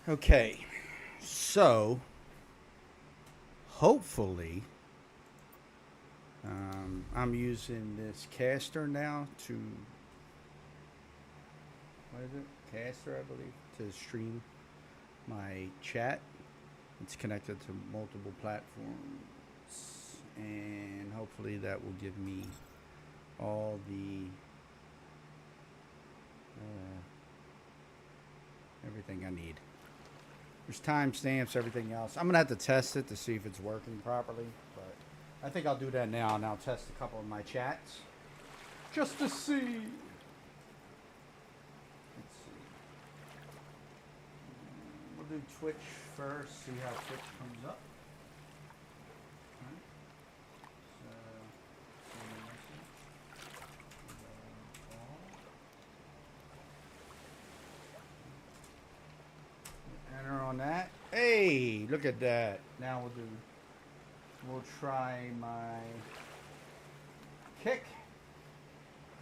Okay, so hopefully, I'm using this caster now to what is it? Caster, I believe, to stream my chat. It's connected to multiple platforms, and hopefully that will give me all the everything I need. There's timestamps, everything else. I'm gonna have to test it to see if it's working properly, but I think I'll do that now, and I'll test a couple of my chats just to see. Let's see. We'll do Twitch first. See how Twitch comes up. Alright. Enter on that. Hey, look at that. Now we'll try my kick.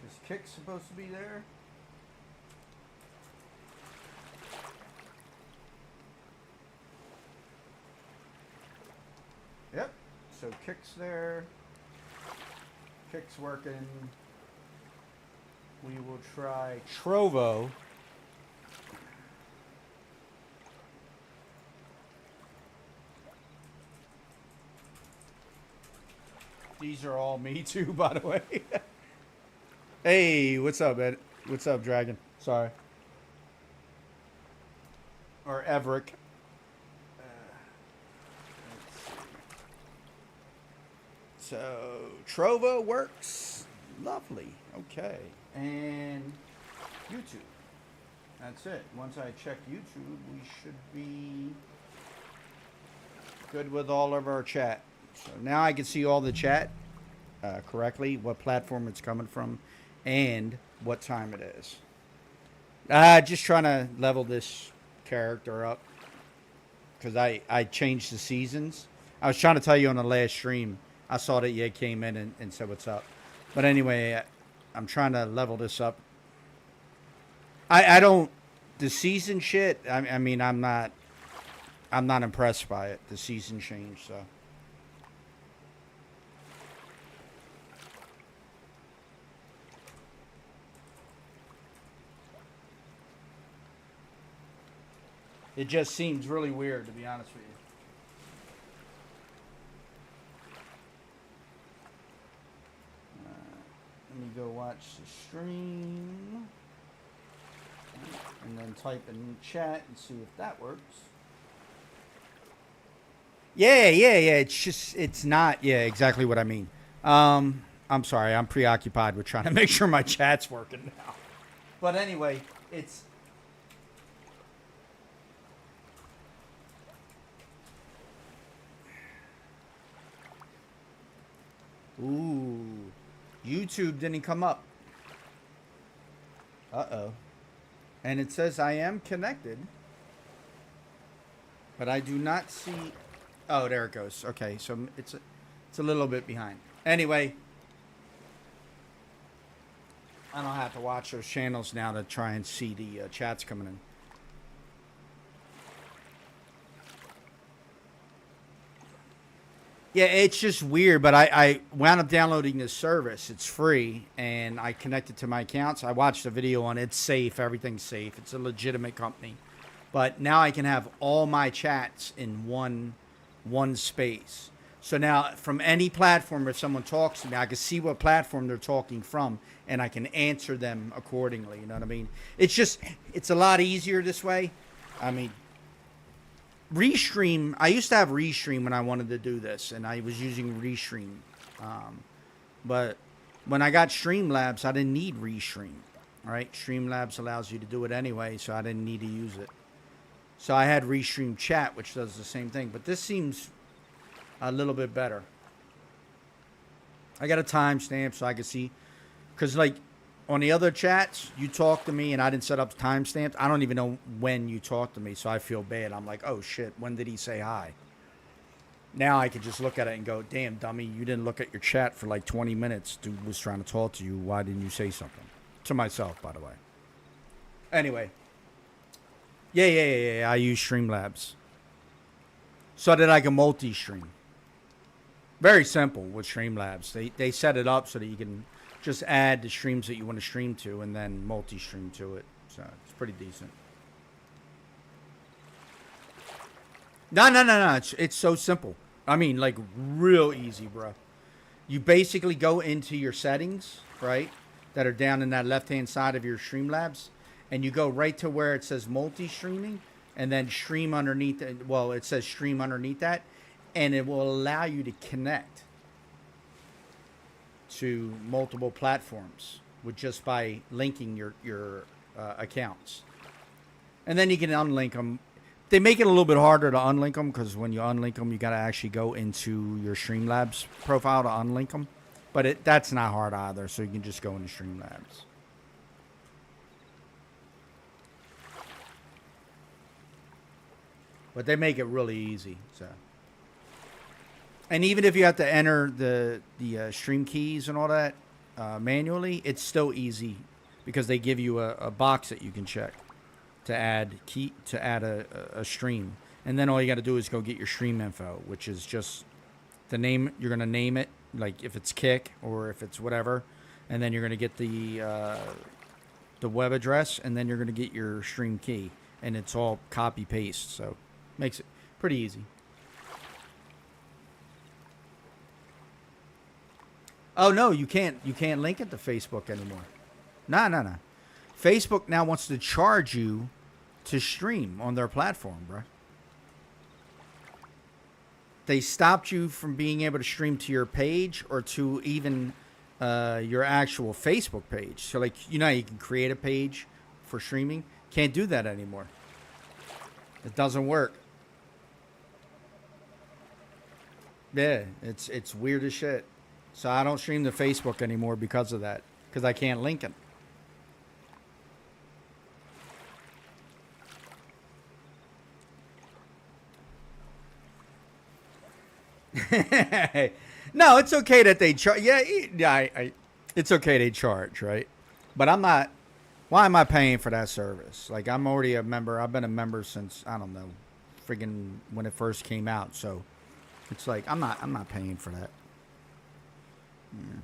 Is kick supposed to be there? Yep. So kick's there. Kick's working. We will try Trovo. These are all me too, by the way. Hey, what's up, Ed? What's up, Dragon? Sorry. Or Everick. So, Trovo works. Lovely. Okay. And YouTube. That's it. Once I check YouTube, we should be good with all of our chat. So now I can see all the chat correctly, what platform it's coming from, and what time it is. Just trying to level this character up because I changed the seasons. I was trying to tell you on the last stream. I saw that you came in and said what's up. But anyway, I'm trying to level this up. I don't the season shit. I mean I'm not impressed by it. The season change, so. It just seems really weird, to be honest with you. Let me go watch the stream. And then type in chat and see if that works. Yeah. It's not, exactly what I mean. I'm sorry, I'm preoccupied with trying to make sure my chat's working now. But anyway, it's. Ooh. YouTube didn't come up. Uh-oh. And it says I am connected. But I do not see. Oh, there it goes. Okay, so it's a little bit behind. Anyway, I don't have to watch those channels now to try and see the chats coming in. Yeah, it's just weird, but I wound up downloading this service. It's free, and I connected to my accounts. I watched a video on it. It's safe. Everything's safe. It's a legitimate company. But now I can have all my chats in one space. So now from any platform, if someone talks to me, I can see what platform they're talking from, and I can answer them accordingly. You know what I mean? It's a lot easier this way. I mean, Restream, I used to have Restream when I wanted to do this, and I was using Restream. But when I got Streamlabs, I didn't need Restream. All right, Streamlabs allows you to do it anyway, so I didn't need to use it. So I had Restream Chat, which does the same thing, but this seems a little bit better. I got a timestamp so I can see, because like on the other chats, you talk to me and I didn't set up timestamps. I don't even know when you talked to me, so I feel bad. I'm like, oh shit, when did he say hi? Now I could just look at it and go, damn, dummy, you didn't look at your chat for like 20 minutes. Dude was trying to talk to you. Why didn't you say something? To myself, by the way. Anyway. Yeah. I use Streamlabs so that I can multi-stream. Very simple with Streamlabs. They set it up so that you can just add the streams that you want to stream to and then multi-stream to it. So it's pretty decent. No. It's so simple. I mean, like real easy, bro. You basically go into your settings, right? That are down in that left-hand side of your Streamlabs, and you go right to where it says multi-streaming, and then stream underneath it. Well, it says stream underneath that, and it will allow you to connect to multiple platforms with just by linking your accounts, and then you can unlink them. They make it a little bit harder to unlink them because when you unlink them, you got to actually go into your Streamlabs profile to unlink them. But that's not hard either, so you can just go into Streamlabs. But they make it really easy. So, and even if you have to enter the stream keys and all that manually, it's still easy because they give you a box that you can check to add a stream, and then all you got to do is go get your stream info, which is just the name. You're gonna name it, like if it's Kick or if it's whatever, and then you're gonna get the web address, and then you're gonna get your stream key, and it's all copy paste. So makes it pretty easy. Oh no, you can't link it to Facebook anymore. No. Facebook now wants to charge you to stream on their platform, bro. They stopped you from being able to stream to your page or to even your actual Facebook page. So, like, you know, you can create a page for streaming. Can't do that anymore. It doesn't work. Yeah, it's weird as shit. So I don't stream to Facebook anymore because of that. Because I can't link it. No, it's okay that they charge. Yeah, it's okay they charge, right? But I'm not. Why am I paying for that service? Like, I'm already a member. I've been a member since, I don't know, friggin' when it first came out. So it's like I'm not paying for that. Yeah.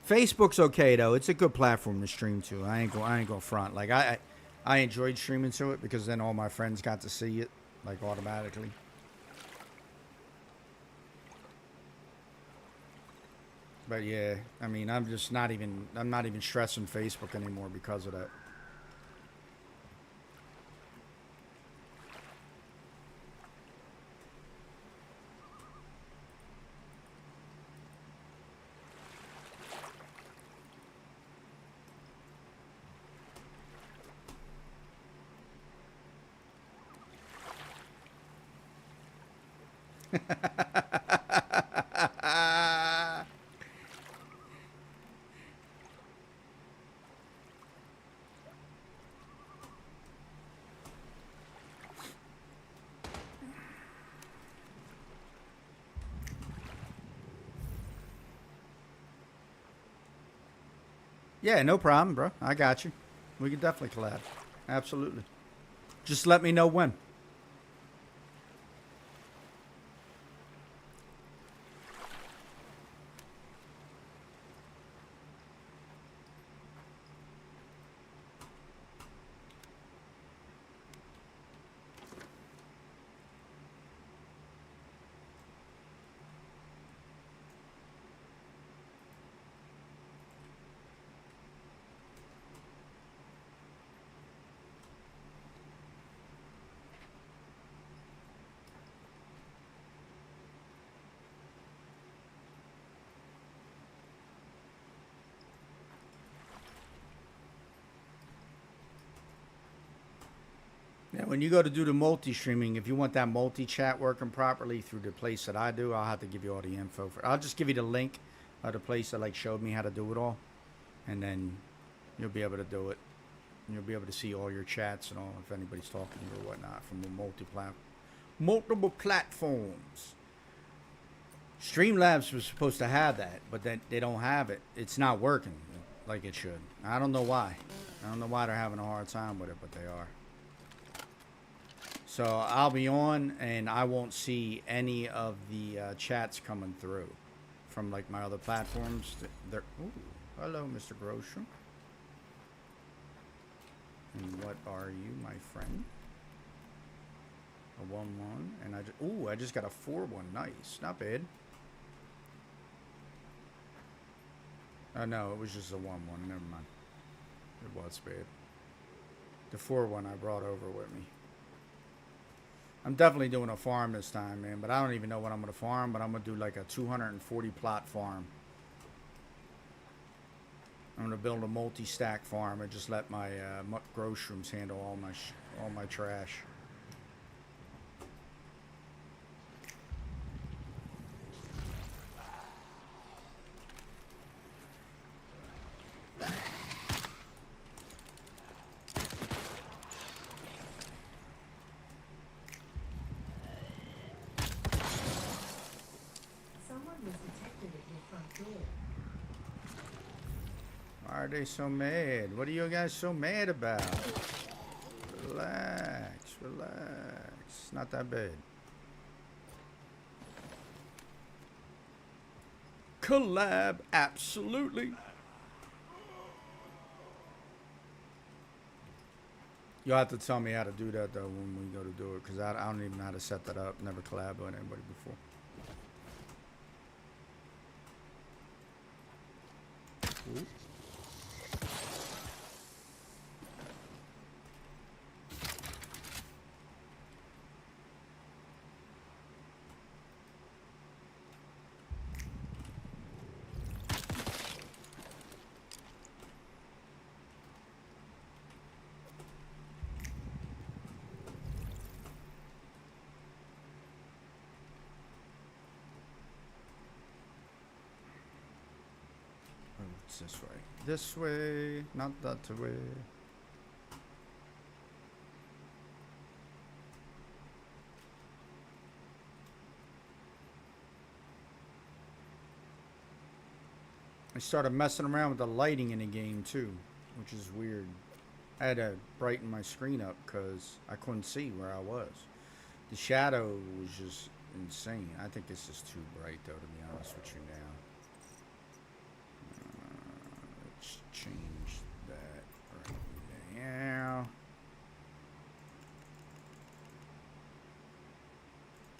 Facebook's okay though. It's a good platform to stream to. I ain't gonna front. Like I enjoyed streaming to it because then all my friends got to see it like automatically. But yeah, I mean, I'm not even stressing Facebook anymore because of that. Yeah, no problem, bro. I got you. We could definitely collab. Absolutely. Just let me know when. Yeah, when you go to do the multi-streaming, if you want that multi-chat working properly through the place that I do, I'll have to give you all the info. I'll just give you the link of the place that like showed me how to do it all, and then you'll be able to do it. And you'll be able to see all your chats and all if anybody's talking to you or whatnot from the multiple platforms. Streamlabs was supposed to have that, but then they don't have it. It's not working like it should. I don't know why. I don't know why they're having a hard time with it, but they are. So I'll be on, and I won't see any of the chats coming through from like my other platforms. They're, ooh, hello, Mr. Grosher. And what are you, my friend? A 1-1, and I just got a 4-1. Nice, not bad. No, it was just a 1-1. Never mind. It was bad. The 4-1 I brought over with me. I'm definitely doing a farm this time, man. But I don't even know what I'm gonna farm. But I'm gonna do like a 240 plot farm. I'm gonna build a multi-stack farm and just let my Groshrooms handle all my trash. Why are they so mad? What are you guys so mad about? Relax, relax. It's not that bad. Collab, absolutely. You'll have to tell me how to do that though when we go to do it, because I don't even know how to set that up. Never collabed with anybody before. Ooh. It's this way. This way, not that way. I started messing around with the lighting in the game too, which is weird. I had to brighten my screen up because I couldn't see where I was. The shadow was just insane. I think this is too bright though, to be honest with you now. Let's change that right now.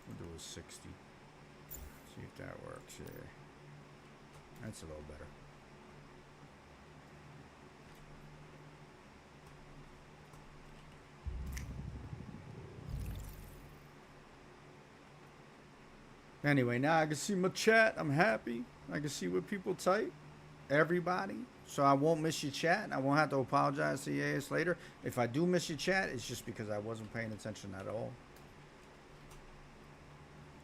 We'll do a 60. See if that works here. That's a little better. Anyway, now I can see my chat. I'm happy. I can see what people type. Everybody. So I won't miss your chat. I won't have to apologize to you guys later. If I do miss your chat, it's just because I wasn't paying attention at all.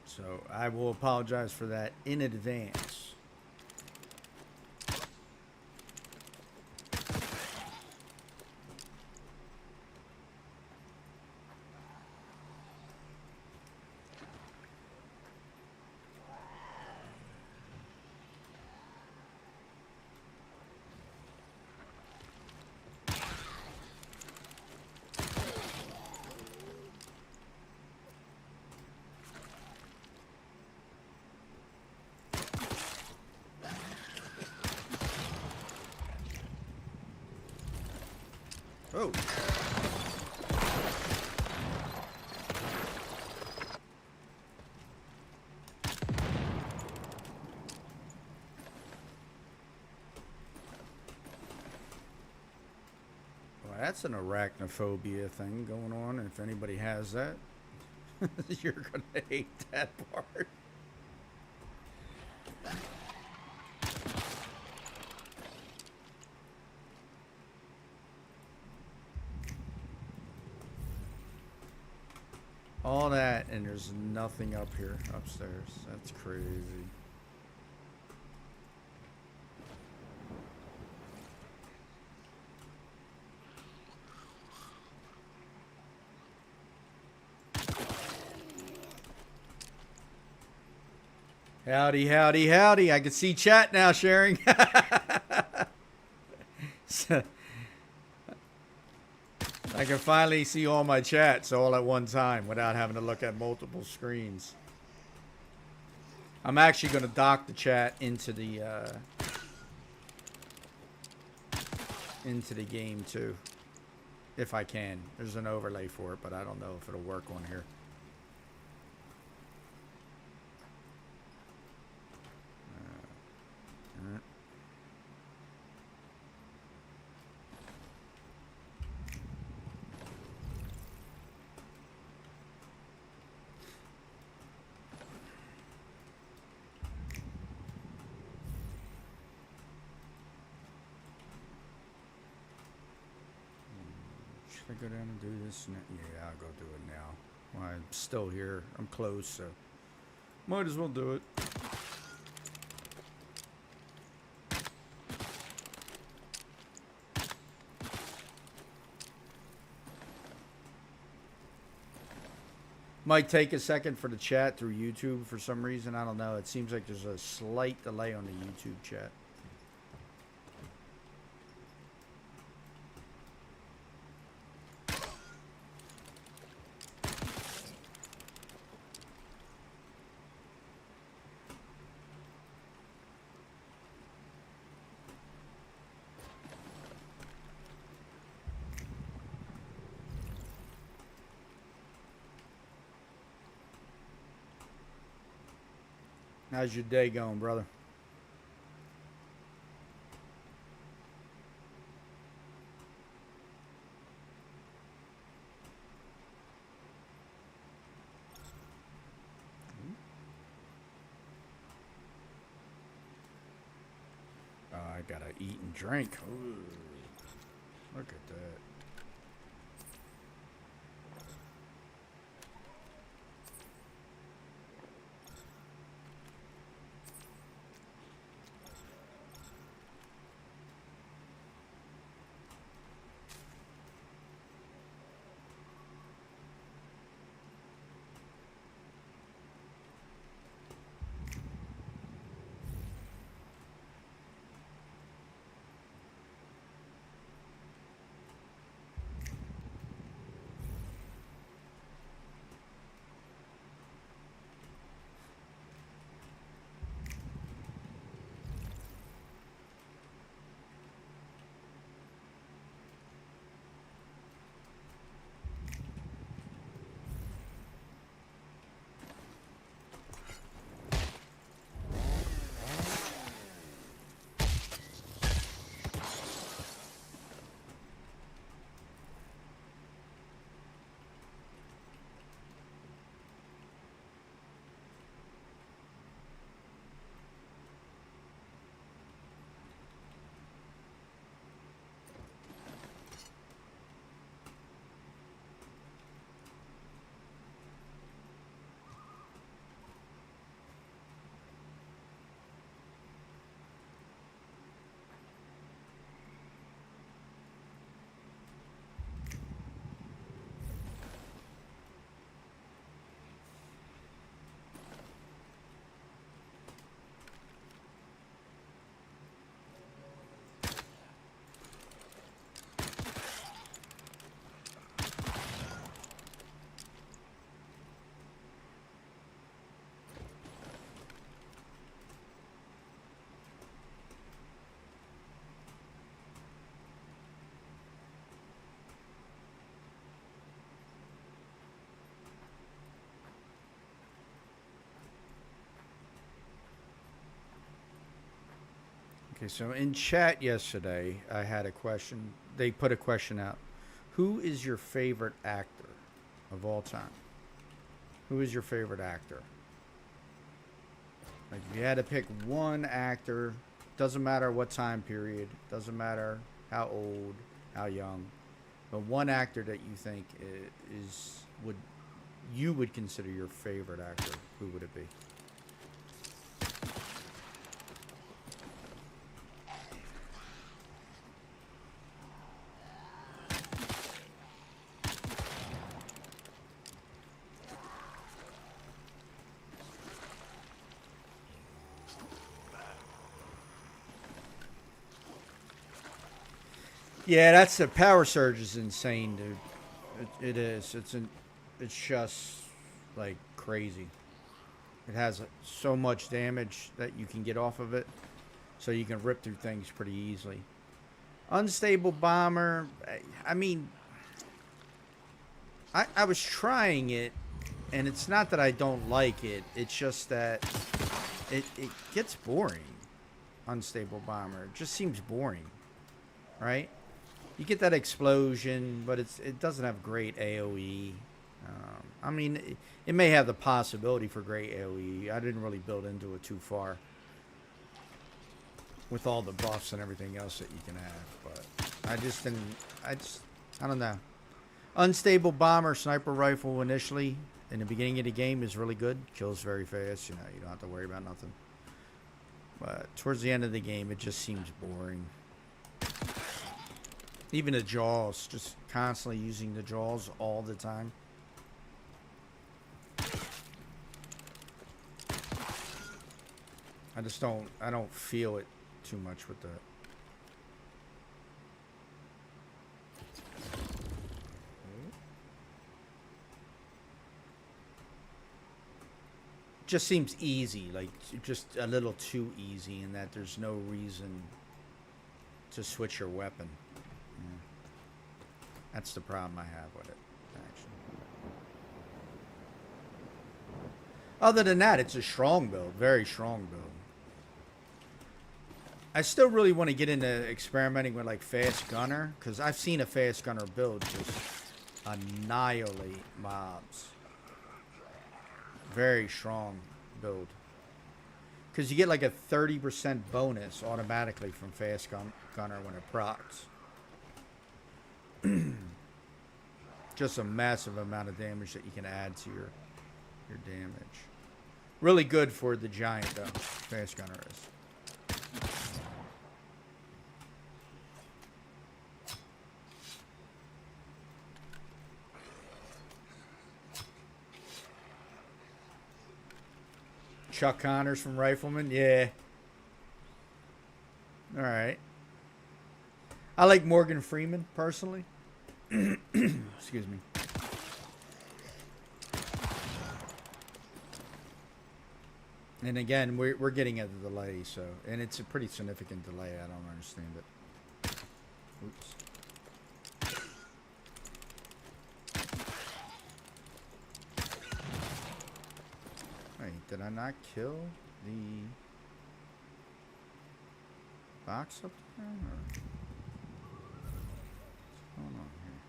So I will apologize for that in advance. Oh. Well, that's an arachnophobia thing going on. If anybody has that, you're going to hate that part. All that, and there's nothing up here upstairs. That's crazy. Howdy, howdy, howdy. I can see chat now sharing. I I can finally see all my chats all at one time without having to look at multiple screens. I'm actually going to dock the chat into the game too, if I can. There's an overlay for it, but I don't know if it'll work on here. Should I go down and do this? Yeah, I'll go do it now. Well, I'm still here. I'm close, so might as well do it. Might take a second for the chat through YouTube for some reason. I don't know. It seems like there's a slight delay on the YouTube chat. How's your day going, brother? I gotta eat and drink. Ooh, look at that. Okay, so in chat yesterday, I had a question. They put a question out. Who is your favorite actor of all time? Who is your favorite actor? Like, if you had to pick one actor, doesn't matter what time period, doesn't matter how old, how young, but one actor that you think would consider your favorite actor, who would it be? Yeah, that's the power surge is insane, dude. It is. It's just like crazy. It has so much damage that you can get off of it, so you can rip through things pretty easily. Unstable bomber. I mean, I was trying it, and it's not that I don't like it. It's just that it gets boring. Unstable bomber. It just seems boring, right? You get that explosion, but it doesn't have great AOE. I mean, it may have the possibility for great AOE. I didn't really build into it too far with all the buffs and everything else that you can have, but I just didn't. I don't know. Unstable bomber sniper rifle initially in the beginning of the game is really good. Kills very fast. You know, you don't have to worry about nothing. But towards the end of the game, it just seems boring. Even the jaws, just constantly using the jaws all the time. I don't feel it too much with that. Just seems easy, like just a little too easy in that there's no reason to switch your weapon. Yeah. That's the problem I have with it, actually. Other than that, it's a strong build, very strong build. I still really want to get into experimenting with like fast gunner, because I've seen a fast gunner build just annihilate mobs. Very strong build. Because you get like a 30% bonus automatically from fast gunner when it procs. Just a massive amount of damage that you can add to your damage. Really good for the giant though, fast gunner is. Chuck Connors from Rifleman, yeah. All right. I like Morgan Freeman personally. Excuse me. And again, we're getting at the delay, so and it's a pretty significant delay. I don't understand it. Oops. Wait, did I not kill the box up there? Or what's going on here?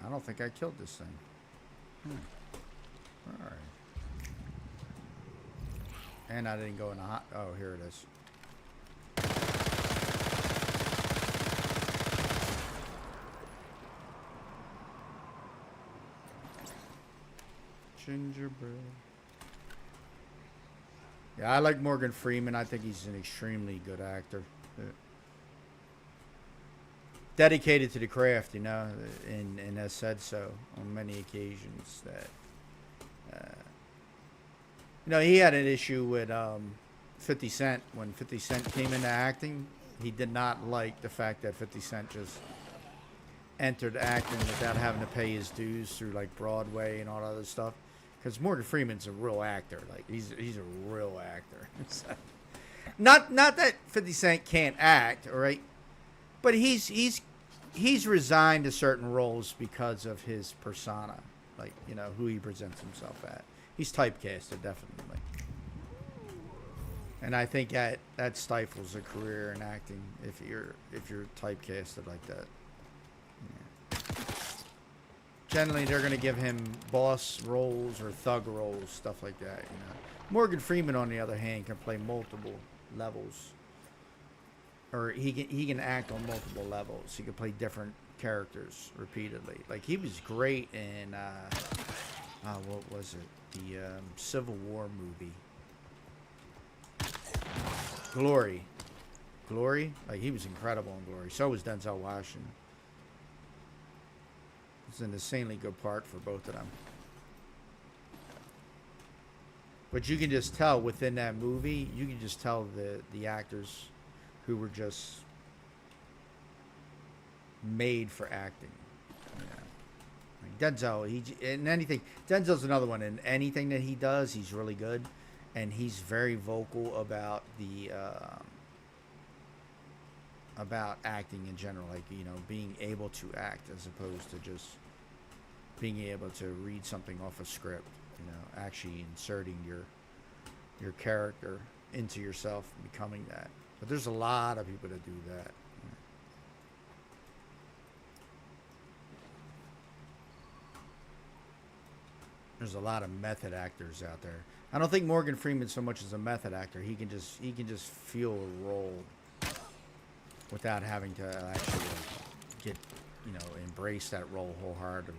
I don't think I killed this thing. Alright. And I didn't go in the hot. Oh, here it is. Gingerbread. Yeah, I like Morgan Freeman. I think he's an extremely good actor. Dedicated to the craft, you know, and has said so on many occasions that, you know, he had an issue with 50 Cent. When 50 Cent came into acting, he did not like the fact that 50 Cent just entered acting without having to pay his dues through like Broadway and all that other stuff. Because Morgan Freeman's a real actor. Like he's a real actor. So, not that 50 Cent can't act, all right, but he's resigned to certain roles because of his persona, like, you know, who he presents himself at. He's typecasted, definitely. And I think that stifles a career in acting if you're typecasted like that. Yeah. Generally, they're going to give him boss roles or thug roles, stuff like that. You know, Morgan Freeman, on the other hand, can play multiple levels, or he can act on multiple levels. He can play different characters repeatedly. Like he was great in what was it? The Civil War movie, Glory. Like he was incredible in Glory. So was Denzel Washington. It's an insanely good part for both of them. But you can just tell within that movie, you can just tell the actors who were just made for acting. Denzel, in anything. Denzel's another one. In anything that he does, he's really good, and he's very vocal about the about acting in general, like being able to act as opposed to just being able to read something off a script. Actually inserting your character into yourself, and becoming that. But there's a lot of people that do that. There's a lot of method actors out there. I don't think Morgan Freeman so much as a method actor. He can just feel a role without having to actually get embrace that role wholeheartedly,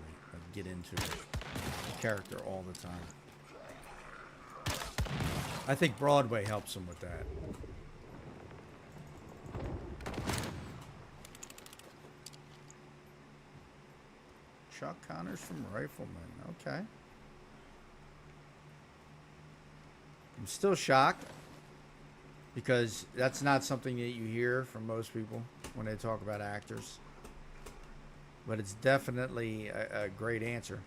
get into the character all the time. I think Broadway helps him with that. Chuck Connors from Rifleman. Okay. I'm still shocked because that's not something that you hear from most people when they talk about actors. But it's definitely a great answer.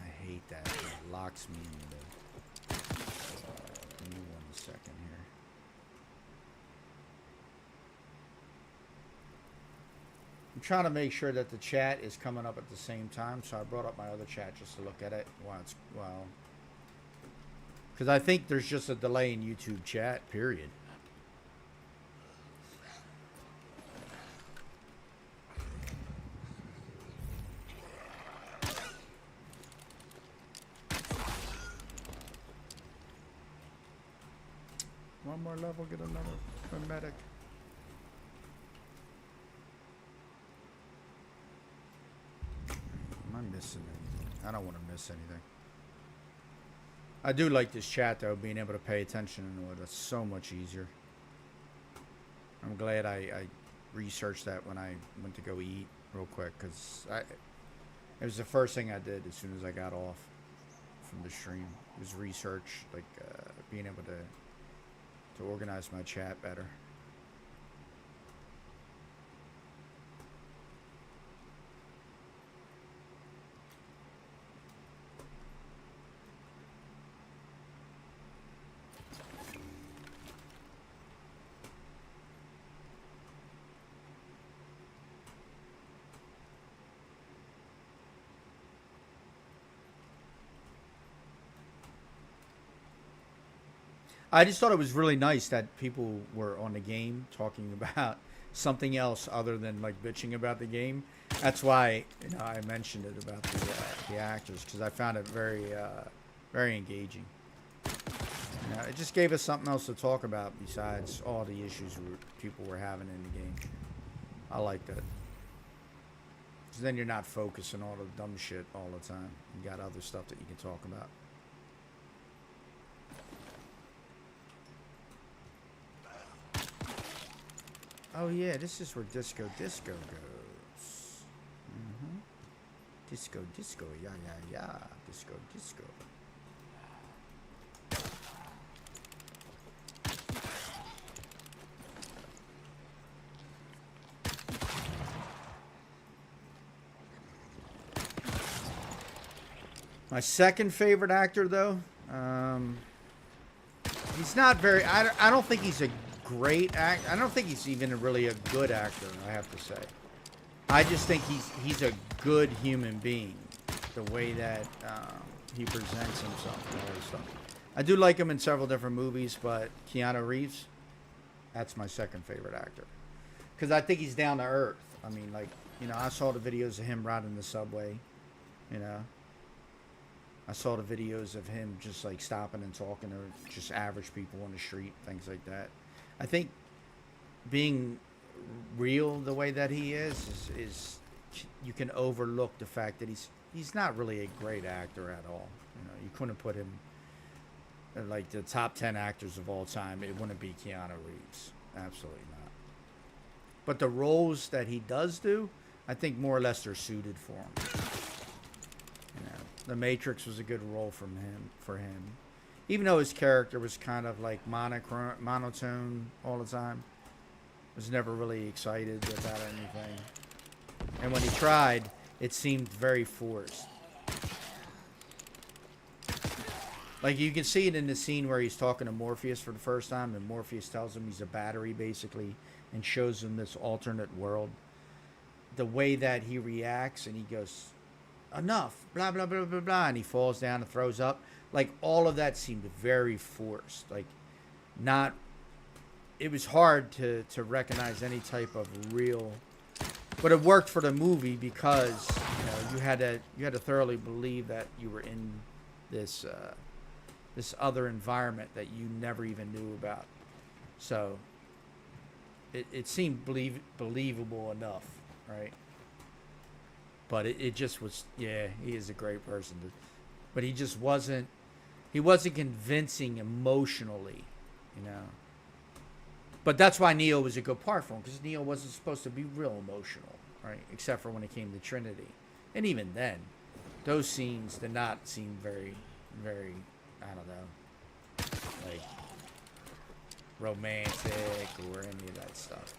I hate that. It locks me in the... Give me 1 second here. I'm trying to make sure that the chat is coming up at the same time, so I brought up my other chat just to look at it because I think there's just a delay in YouTube chat, period. One more level, get another medic. Am I missing anything? I don't want to miss anything. I do like this chat, though, being able to pay attention to it. It's so much easier. I'm glad I researched that when I went to go eat real quick, because it was the first thing I did as soon as I got off from the stream. It was research, like being able to organize my chat better. I just thought it was really nice that people were on the game talking about something else other than like bitching about the game. That's why I mentioned it about the actors, because I found it very very engaging. It just gave us something else to talk about besides all the issues people were having in the game. I like that. Because then you're not focusing on all the dumb shit all the time. You got other stuff that you can talk about. Oh yeah, this is where Disco goes. Disco, yeah, Disco. My second favorite actor, though, he's not very... I don't think he's a great actor. I don't think he's even really a good actor, I have to say. I just think he's a good human being, the way that he presents himself and all this stuff. I do like him in several different movies, but Keanu Reeves, that's my second favorite actor. Because I think he's down to earth. I mean, like, I saw the videos of him riding the subway, I saw the videos of him just like stopping and talking to just average people on the street, things like that. I think being real the way that he is you can overlook the fact that he's not really a great actor at all. You couldn't put him in like the top 10 actors of all time. It wouldn't be Keanu Reeves. Absolutely not. But the roles that he does do, I think more or less they're suited for him. The Matrix was a good role for him. even though his character was kind of like monotone all the time, was never really excited about anything. And when he tried, it seemed very forced. Like you can see it in the scene where he's talking to Morpheus for the first time, and Morpheus tells him he's a battery basically, and shows him this alternate world. The way that he reacts, and he goes, "Enough!" Blah blah blah blah blah, and he falls down and throws up. Like all of that seemed very forced. Like not. It was hard to recognize any type of real, but it worked for the movie because you had to thoroughly believe that you were in this. This other environment that you never even knew about. So it seemed believable enough, right? But it just was, yeah, he is a great person. But he just wasn't convincing emotionally, you know. But that's why Neo was a good part for him, because Neo wasn't supposed to be real emotional, right? Except for when it came to Trinity. And even then, those scenes did not seem very, very, I don't know, like romantic or any of that stuff.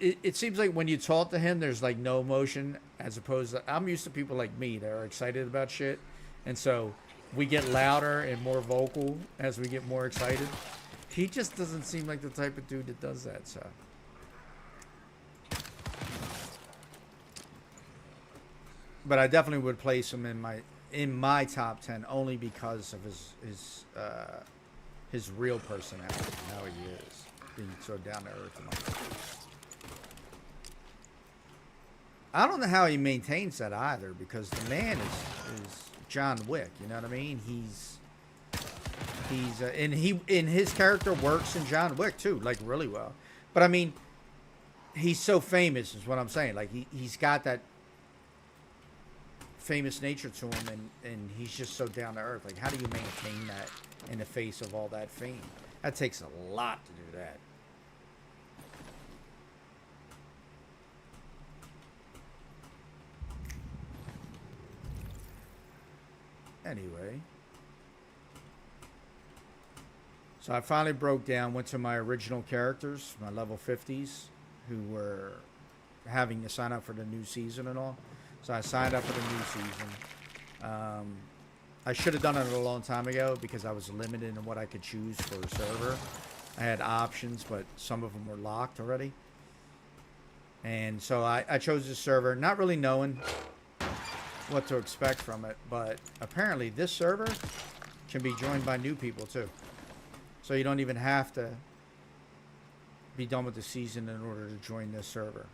It seems like when you talk to him, there's like no emotion, as opposed to, I'm used to people like me that are excited about shit. And so we get louder and more vocal as we get more excited. He just doesn't seem like the type of dude that does that, so. But I definitely would place him in my top 10 only because of his real personality and how he is, being so down to earth and all that. I don't know how he maintains that either, because the man is John Wick. You know what I mean? He's and his character works in John Wick too, like really well. But I mean, he's so famous is what I'm saying. Like he's got that famous nature to him, and he's just so down to earth. Like, how do you maintain that in the face of all that fame? That takes a lot to do that. Anyway, so I finally broke down, went to my original characters, my level 50s, who were having to sign up for the new season and all. So I signed up for the new season. I should have done it a long time ago because I was limited in what I could choose for a server. I had options, but some of them were locked already. And so I chose this server, not really knowing what to expect from it, but apparently this server can be joined by new people too. So you don't even have to be done with the season in order to join this server.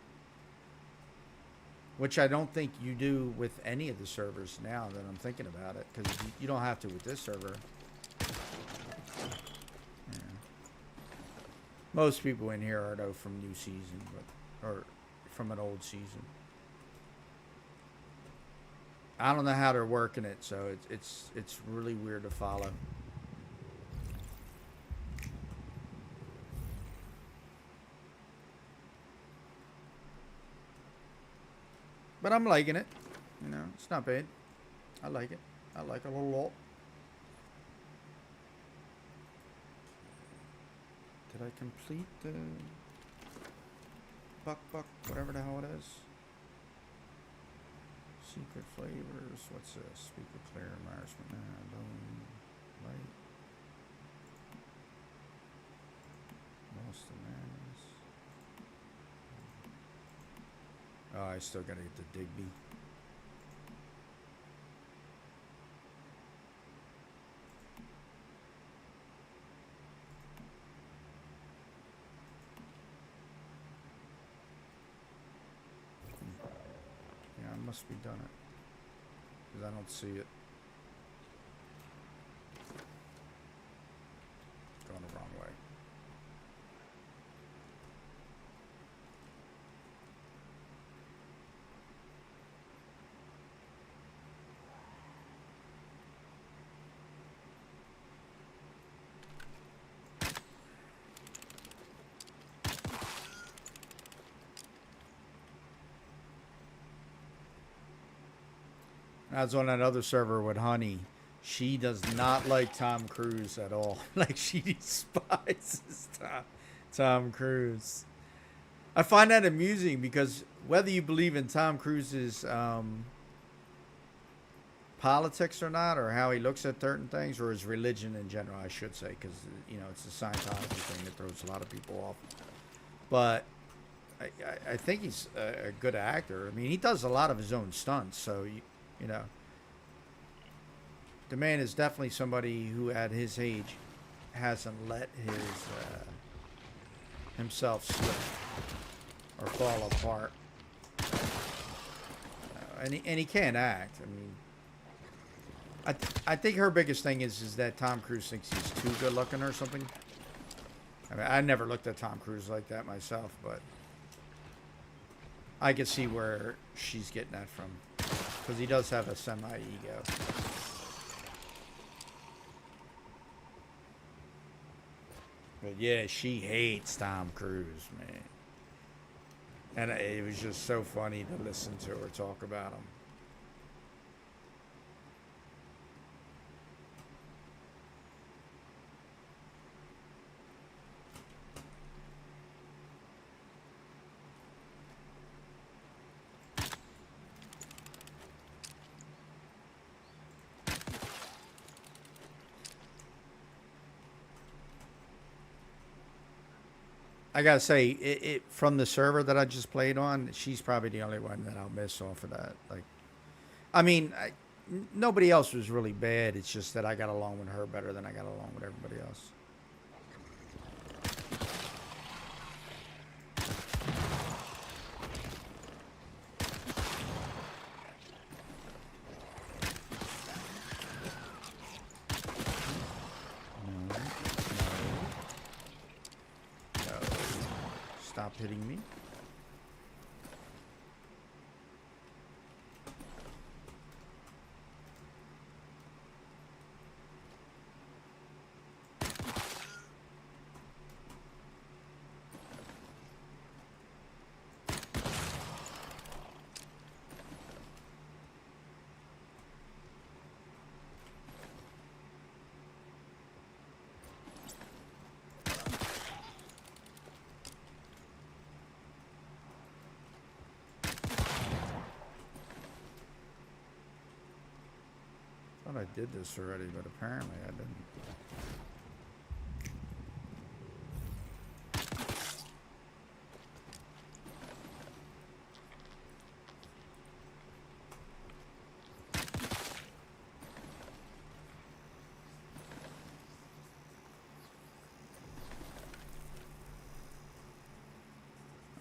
Which I don't think you do with any of the servers now that I'm thinking about it, because you don't have to with this server. Yeah. Most people in here are though from new season, or from an old season. I don't know how they're working it, so it's really weird to follow. But I'm liking it. You know, it's not bad. I like it. I like it a lot. Did I complete the buck, whatever the hell it is? Secret flavors. What's this? Speak with clear embarrassment. Light. Lost the madness. Oh, I still gotta get the Digby. Yeah, I must be done it. Because I don't see it. Going the wrong way. I was on another server with Honey. She does not like Tom Cruise at all. Like she despises Tom Cruise. I find that amusing because whether you believe in Tom Cruise's politics or not, or how he looks at certain things, or his religion in general, I should say, because it's a Scientology thing that throws a lot of people off. But I think he's a good actor. I mean, he does a lot of his own stunts, so you know, the man is definitely somebody who, at his age, hasn't let himself slip or fall apart. And he can act. I mean, I think her biggest thing is that Tom Cruise thinks he's too good looking or something. I mean, I never looked at Tom Cruise like that myself, but I can see where she's getting that from, because he does have a semi-ego. But yeah, she hates Tom Cruise, man. And it was just so funny to listen to her talk about him. I gotta say, it from the server that I just played on, she's probably the only one that I'll miss off of that. Like, I mean, nobody else was really bad. It's just that I got along with her better than I got along with everybody else. No, no, no. Stop hitting me. I thought I did this already, but apparently I didn't.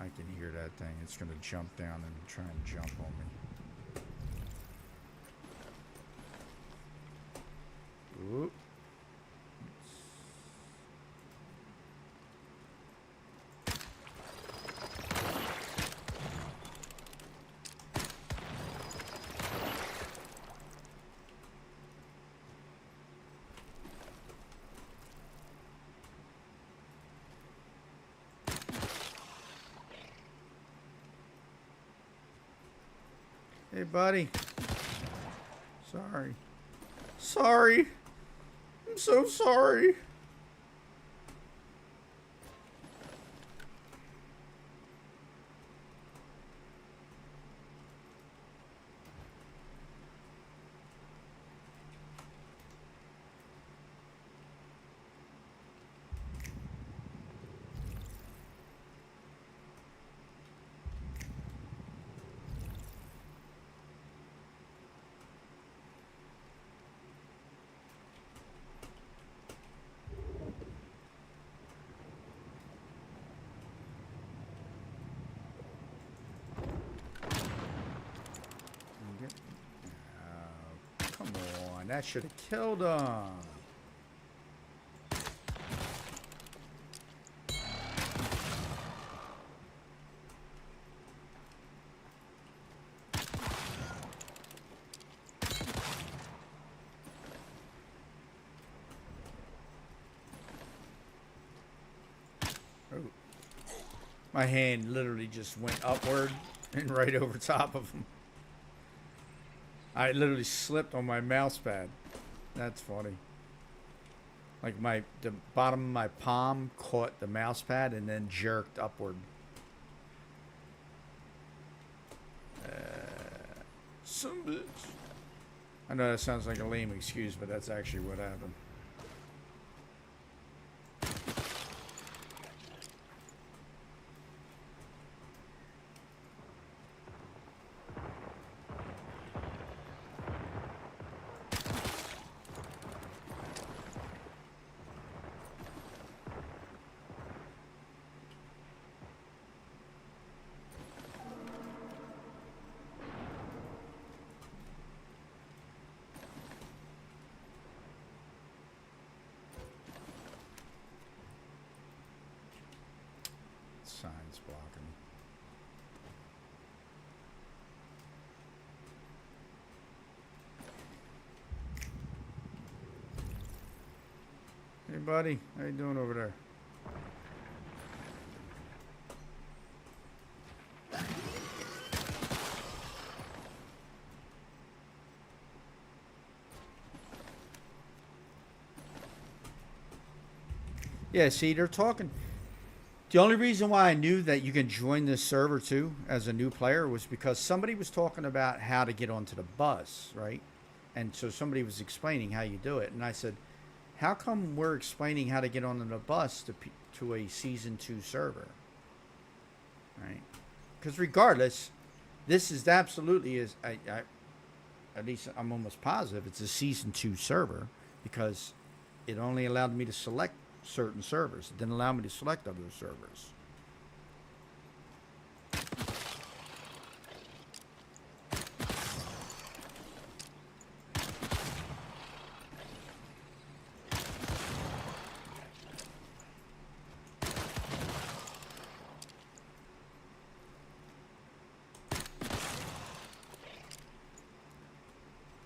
I can hear that thing. It's going to jump down and try and jump on me. Ooh. Hey, buddy. Sorry. Sorry. I'm so sorry. Come on, that should have killed him. Oh. My hand literally just went upward and right over top of him. I literally slipped on my mouse pad. That's funny. Like the bottom of my palm caught the mouse pad and then jerked upward. Some bitch. I know that sounds like a lame excuse, but that's actually what happened. Signs blocking. Hey buddy, how you doing over there? Yeah, see, they're talking. The only reason why I knew that you can join this server too as a new player was because somebody was talking about how to get onto the bus, right? And so somebody was explaining how you do it, and I said, "How come we're explaining how to get onto the bus to a season 2 server?" Right? Because regardless, this is absolutely is I at least I'm almost positive it's a season 2 server because it only allowed me to select certain servers. It didn't allow me to select other servers.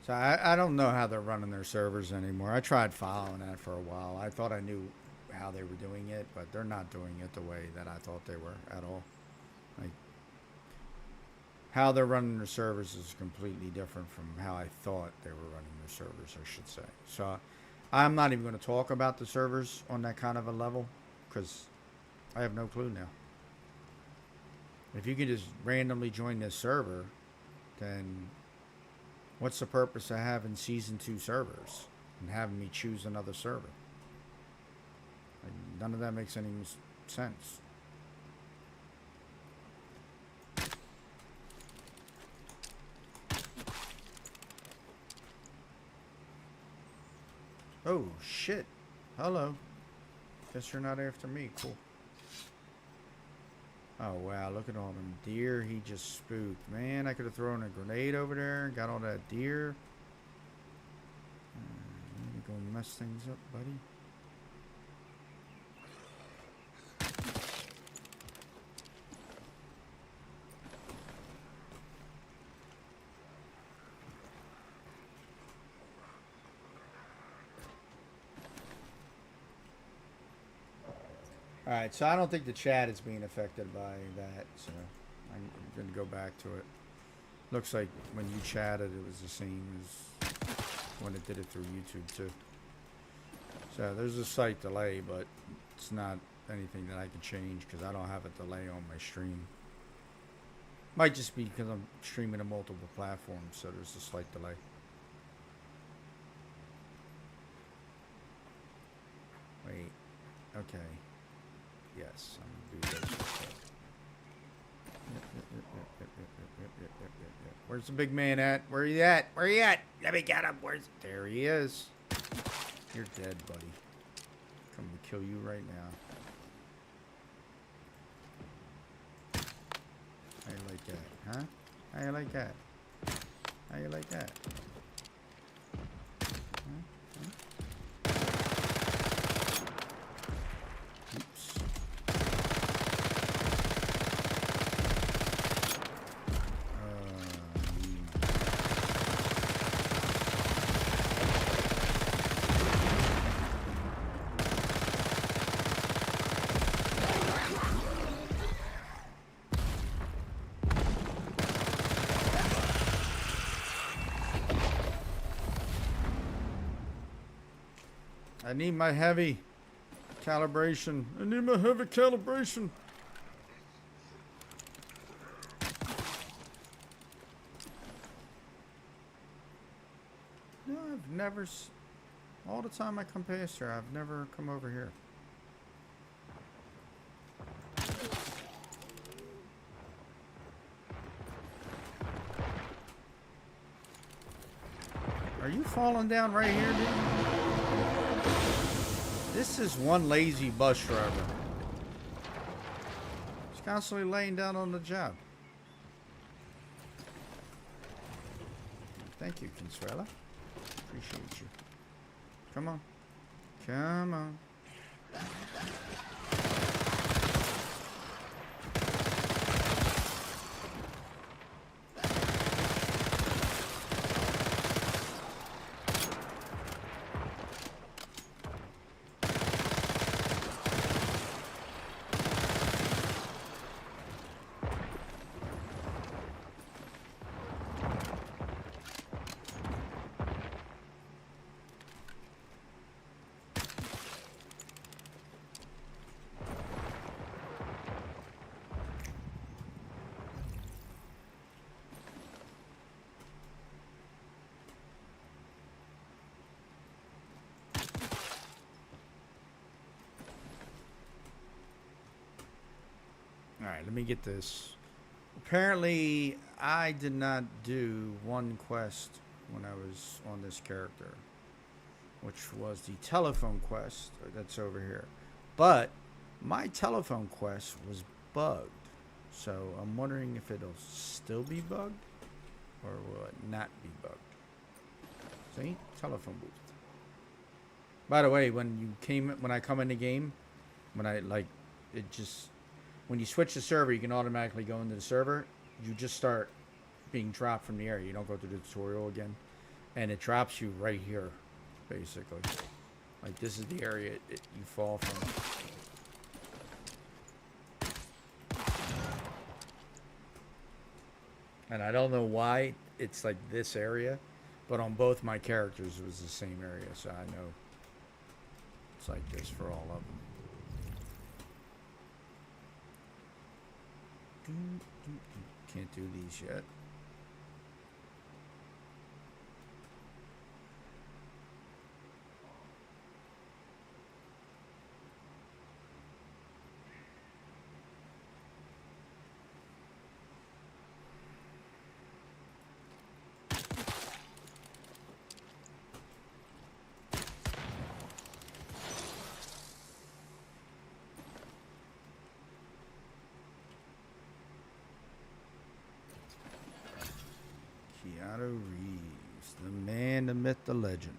So I don't know how they're running their servers anymore. I tried following that for a while. I thought I knew how they were doing it, but they're not doing it the way that I thought they were at all. Like how they're running their servers is completely different from how I thought they were running their servers, I should say. So I'm not even going to talk about the servers on that kind of a level because I have no clue now. If you can just randomly join this server, then what's the purpose of having season 2 servers and having me choose another server? Like, none of that makes any sense. Oh shit. Hello. Guess you're not after me. Cool. Oh wow, look at all them deer he just spooked. Man, I could have thrown a grenade over there and got all that deer. Let me go mess things up, buddy. Alright, so I don't think the chat is being affected by that, so I'm going to go back to it. Looks like when you chatted, it was the same as when it did it through YouTube, too. So there's a slight delay, but it's not anything that I can change because I don't have a delay on my stream. Might just be because I'm streaming to multiple platforms, so there's a slight delay. Wait, okay. Yes, I'm gonna do this. Where's the big man at? Where are you at? Where are you at? Let me get him. There he is. You're dead, buddy. Come to kill you right now. How you like that, huh? How you like that? How you like that? I need my heavy calibration. I need my heavy calibration. No, I've never... All the time I come past here, I've never come over here. Are you falling down right here, dude? This is one lazy bus driver. He's constantly laying down on the job. Thank you, Consuela. Appreciate you. Come on. Come on. Alright, let me get this. Apparently, I did not do one quest when I was on this character, which was the telephone quest that's over here. But my telephone quest was bugged. So I'm wondering if it'll still be bugged or will it not be bugged. See? Telephone booth. By the way, when I come in the game, when you switch the server, you can automatically go into the server. You just start being dropped from the area. You don't go through the tutorial again. And it drops you right here, basically. Like, this is the area you fall from. And I don't know why it's like this area, but on both my characters it was the same area, so I know it's like this for all of them. Can't do these yet. Keanu Reeves, the man, the myth, the legend.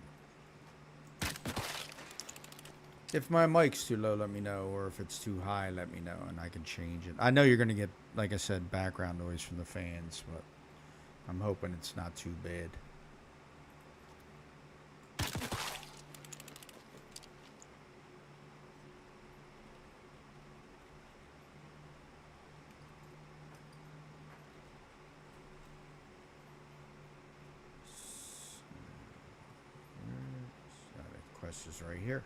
If my mic's too low, let me know, or if it's too high, let me know, and I can change it. I know you're going to get, like I said, background noise from the fans, but I'm hoping it's not too bad. Quest is right here.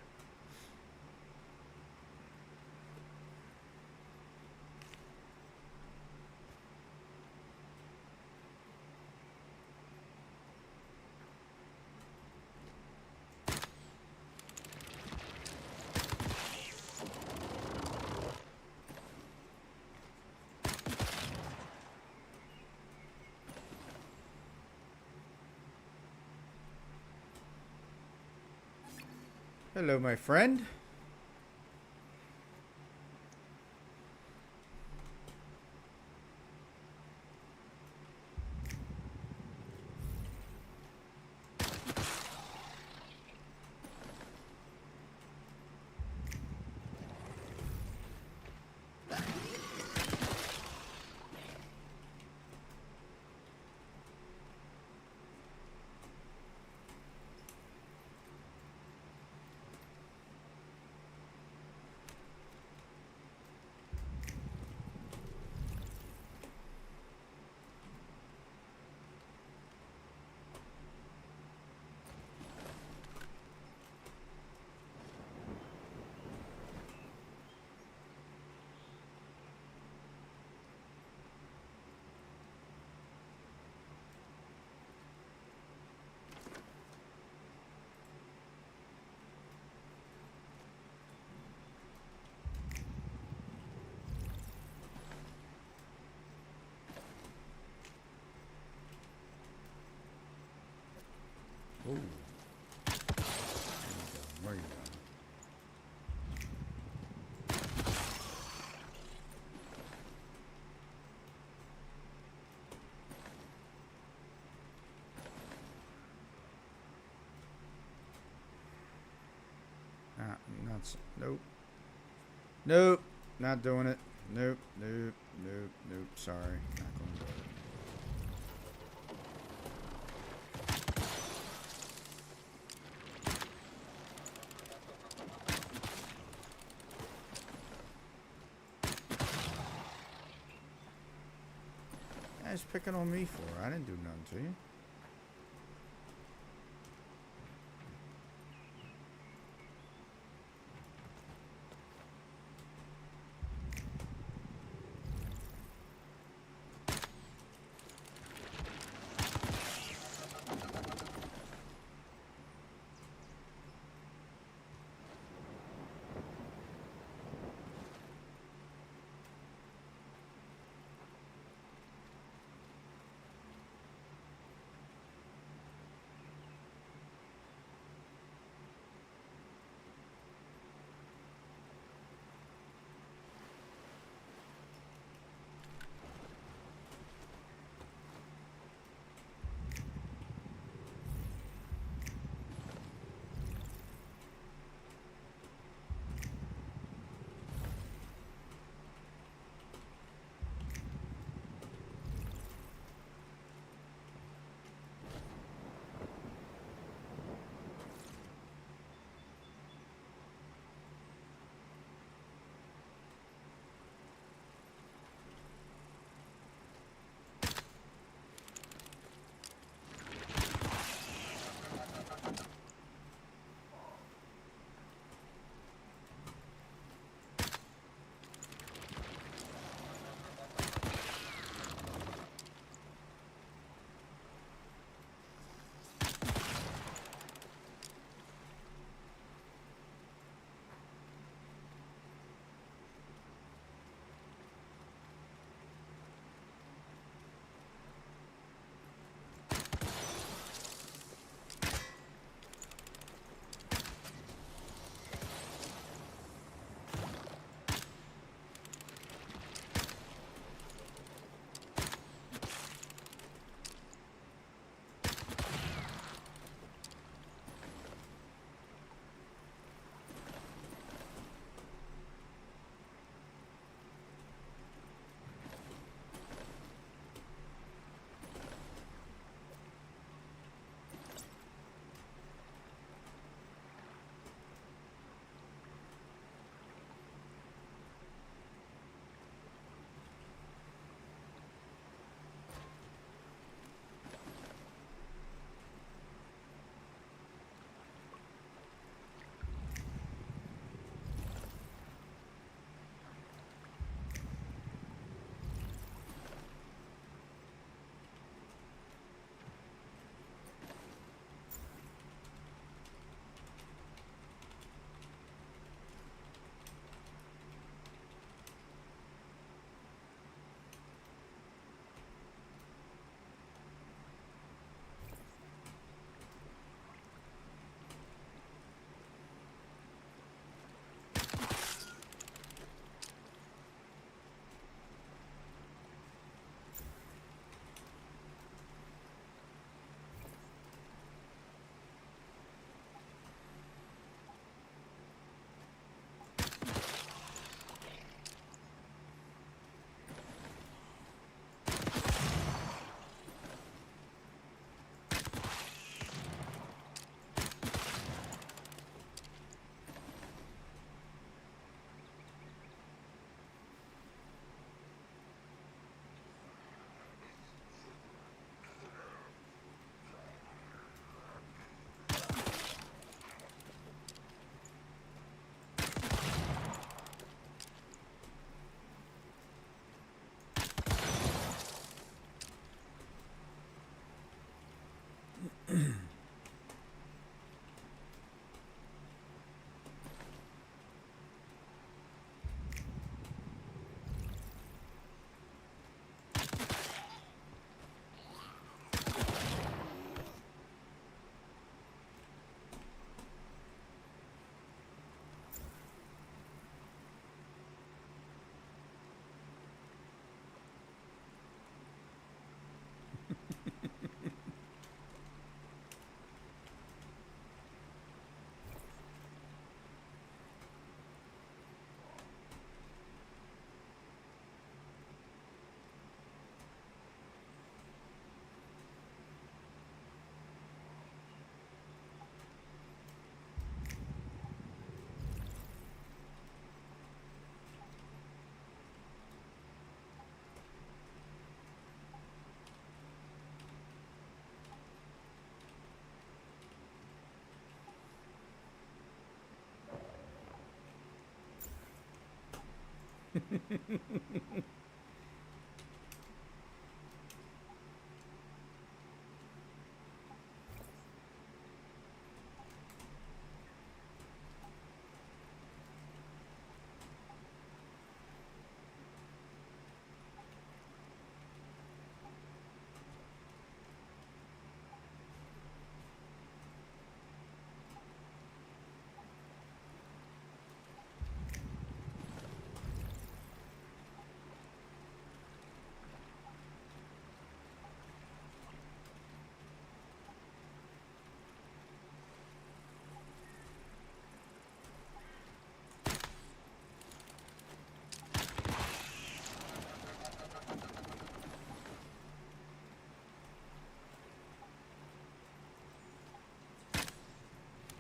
Hello, my friend. That's nope. Nope. Not doing it. Nope. Nope. Nope. Nope. Sorry. Not going to do it. You guys picking on me for? I didn't do nothing to you.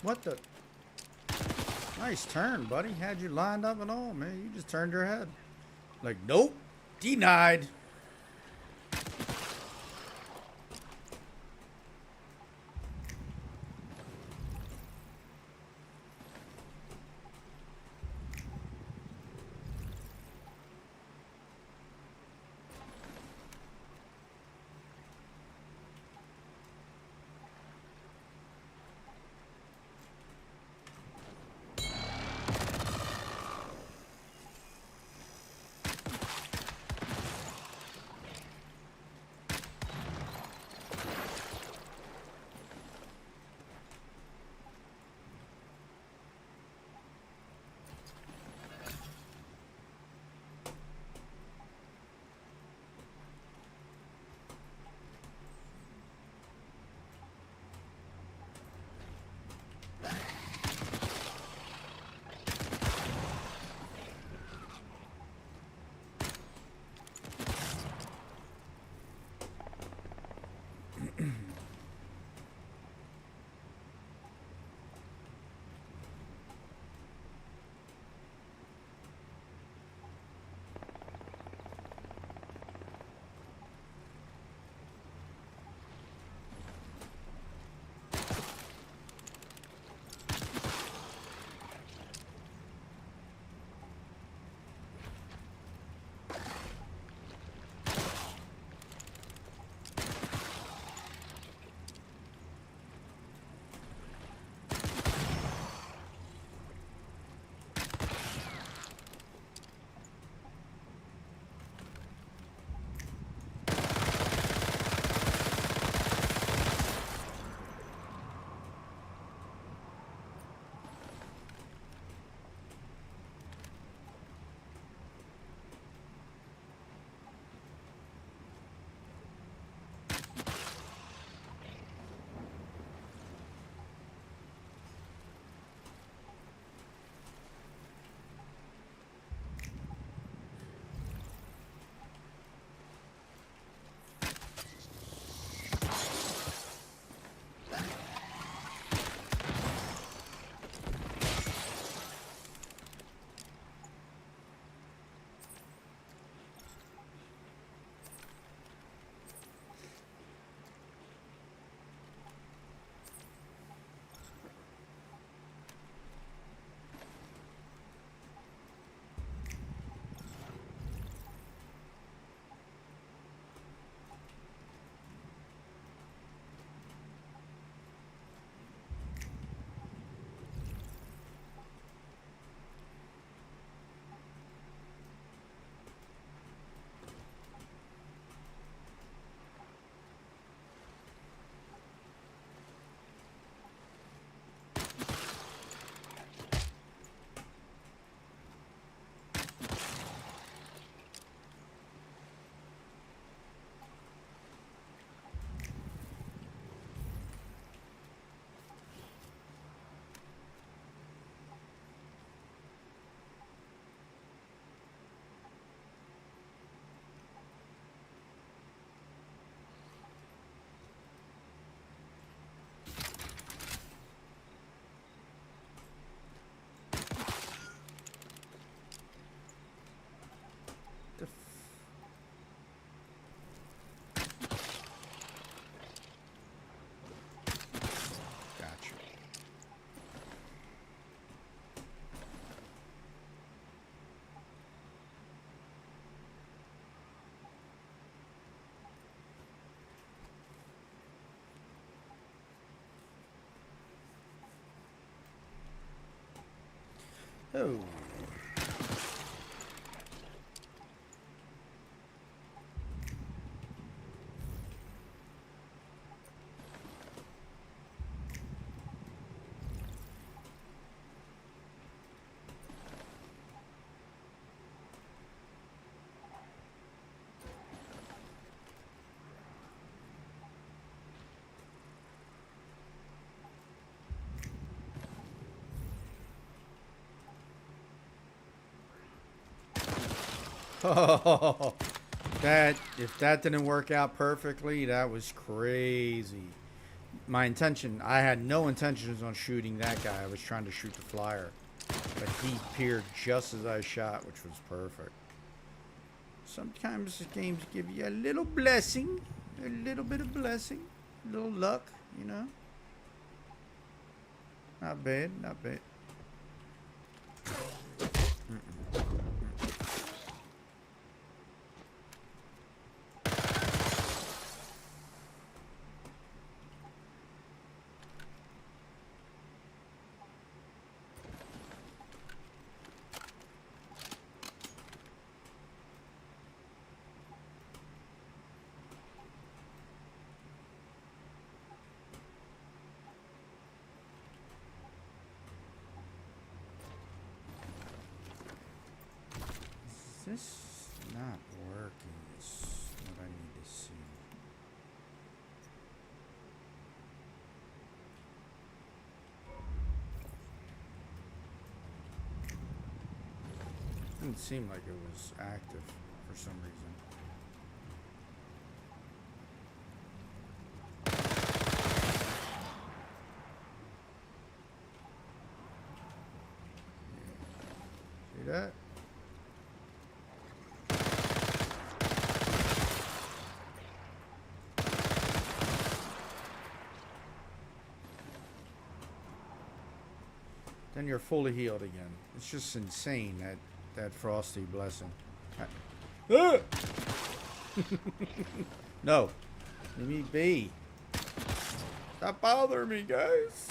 What the? Nice turn, buddy. Had you lined up and all, man. You just turned your head. Like, nope. Denied. Oh. Oh, that if that didn't work out perfectly, that was crazy. My intention, I had no intentions on shooting that guy. I was trying to shoot the flyer, but he appeared just as I shot, which was perfect. Sometimes the games give you a little blessing, a little bit of blessing, a little luck, you know. Not bad, not bad. Is this not working? Is what I need to see. Didn't seem like it was active for some reason. See that? Then you're fully healed again. It's just insane that frosty blessing. No, leave me be. Stop bothering me, guys.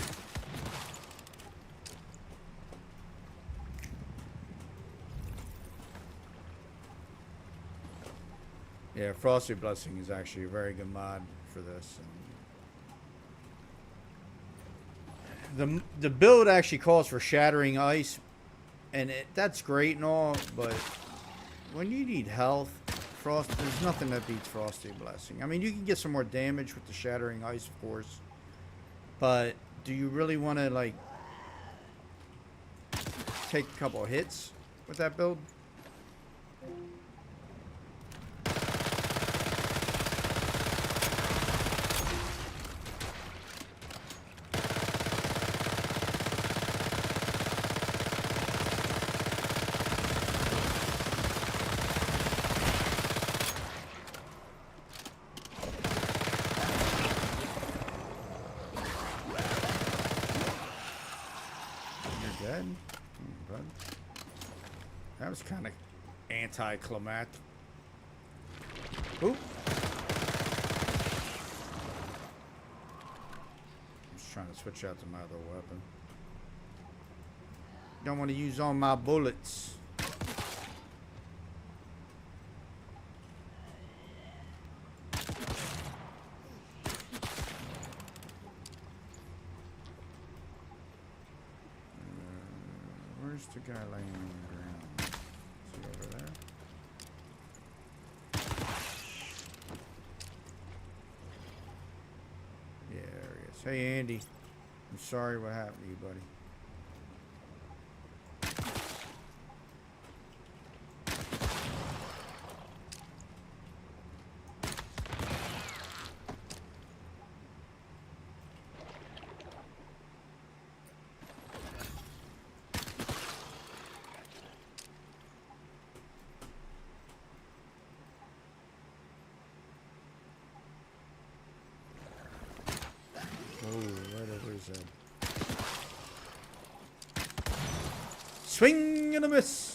Yeah, frosty blessing is actually a very good mod for this. The build actually calls for shattering ice, and that's great and all, but when you need health, there's nothing that beats frosty blessing. I mean, you can get some more damage with the shattering ice, of course, but do you really want to like take a couple of hits with that build? Dead. Bud. That was kind of anticlimactic. Oop. I'm just trying to switch out to my other weapon. Don't want to use all my bullets. Where's the guy laying on the ground? Is he over there? Yeah, there he is. Hey, Andy. I'm sorry what happened to you, buddy. Oh, right over his head. Swing and a miss.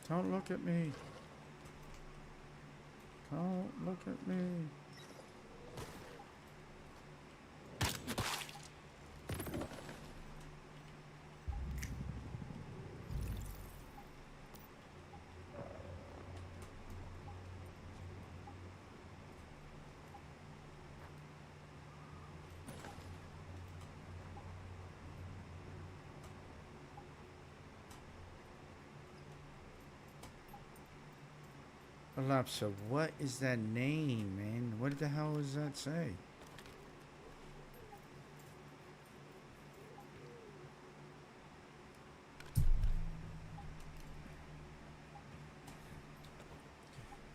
Don't look at me. Don't look at me. Alapsa, what is that name, man? What the hell does that say?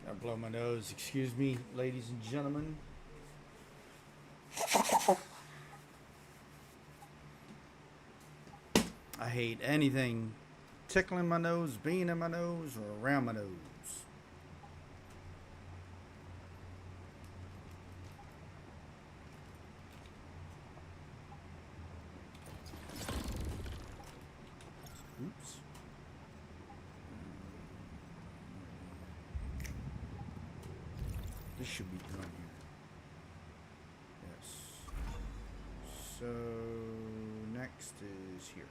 Gotta blow my nose. Excuse me, ladies and gentlemen. I hate anything tickling my nose, being in my nose, or around my nose. Oops. This should be done here. Yes. So next is here.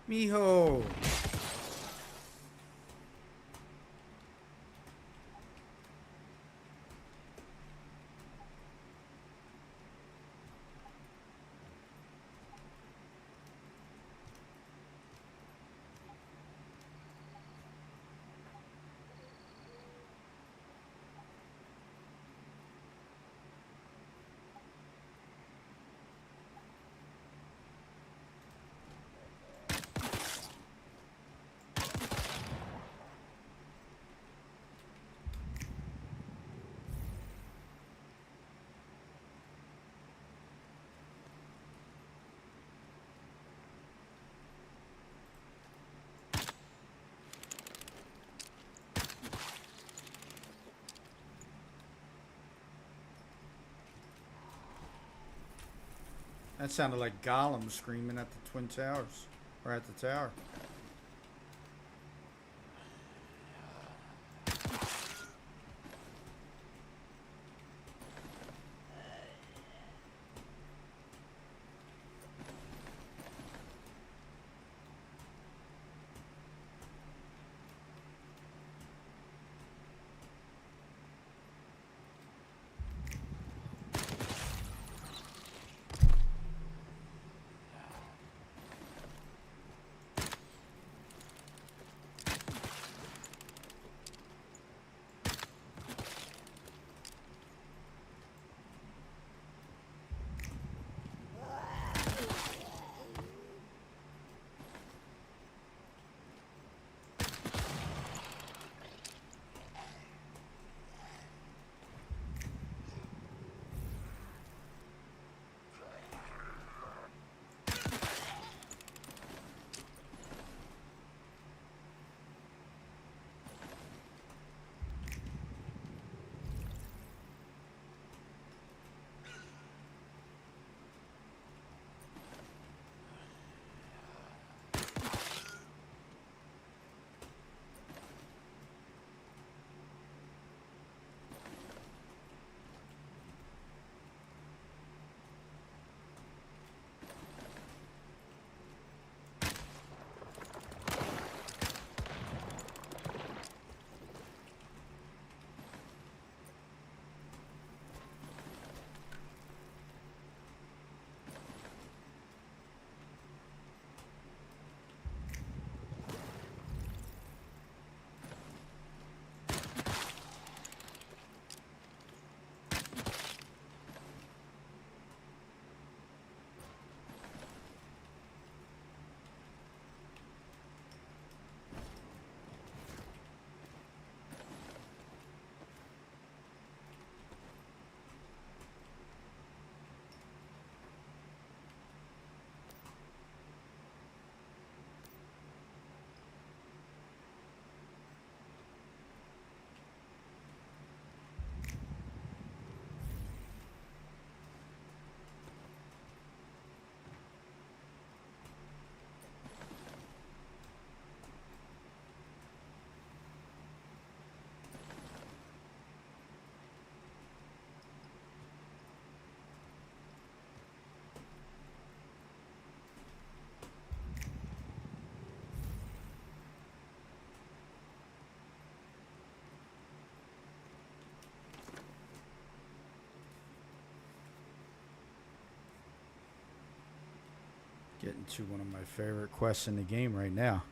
Mijo. That sounded like Gollum screaming at the Twin Towers. Or at the tower. Getting to one of my favorite quests in the game right now.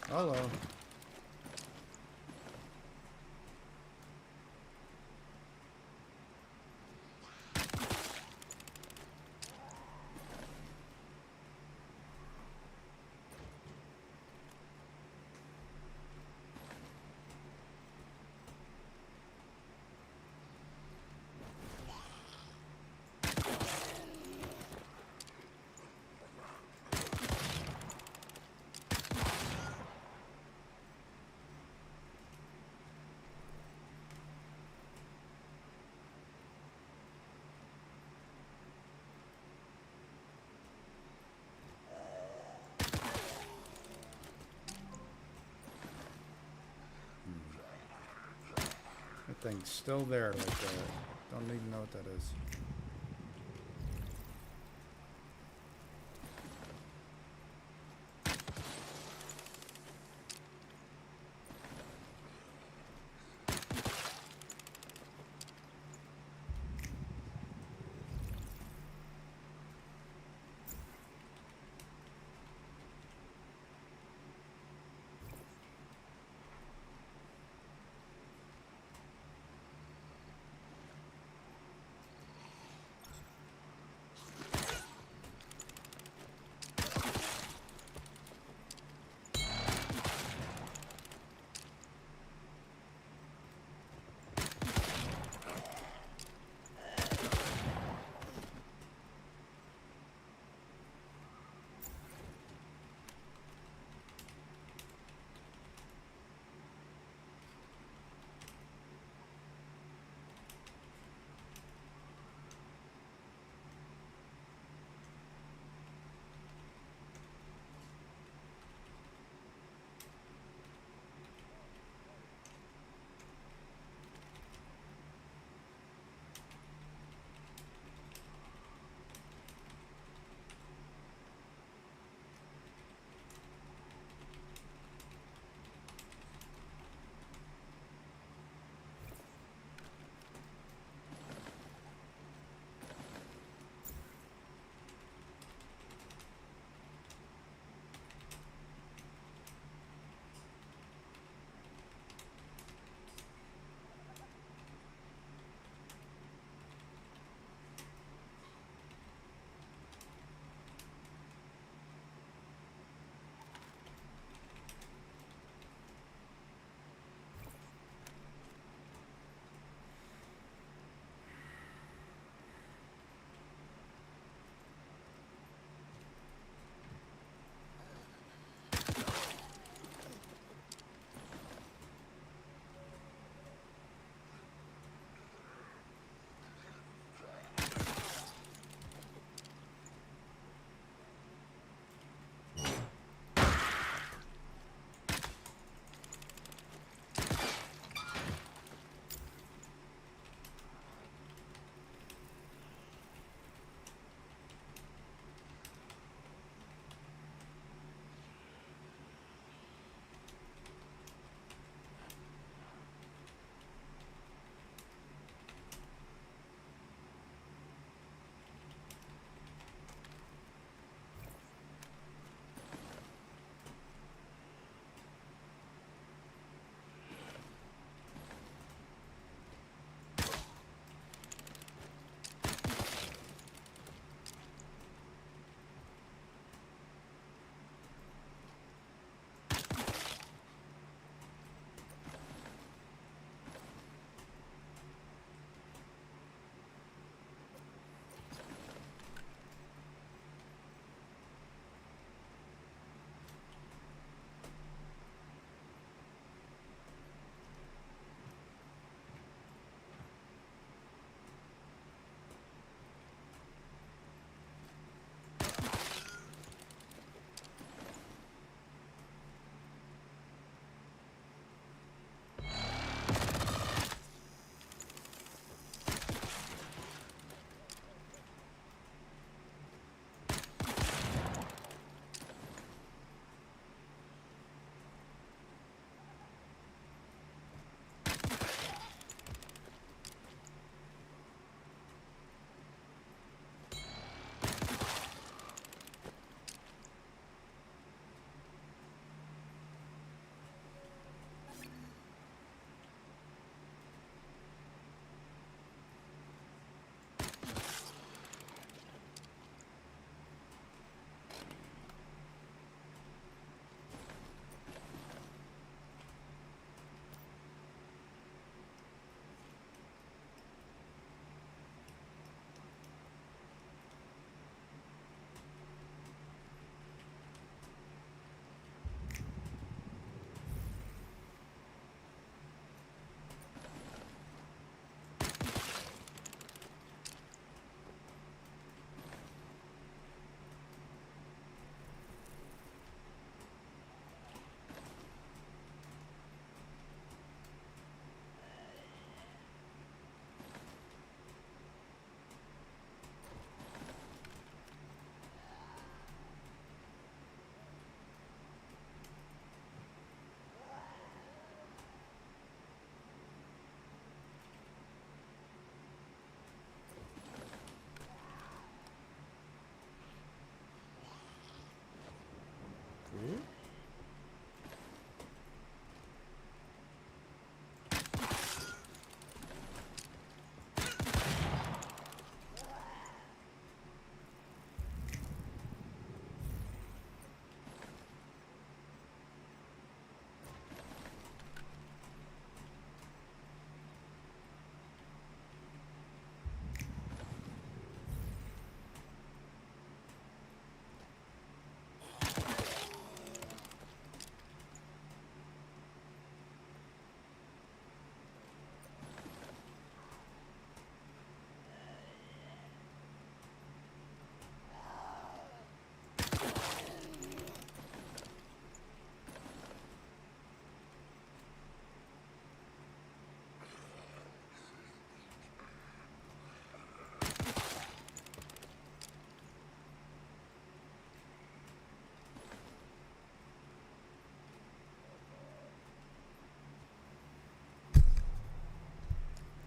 Hello. That thing's still there like that. Don't even know what that is.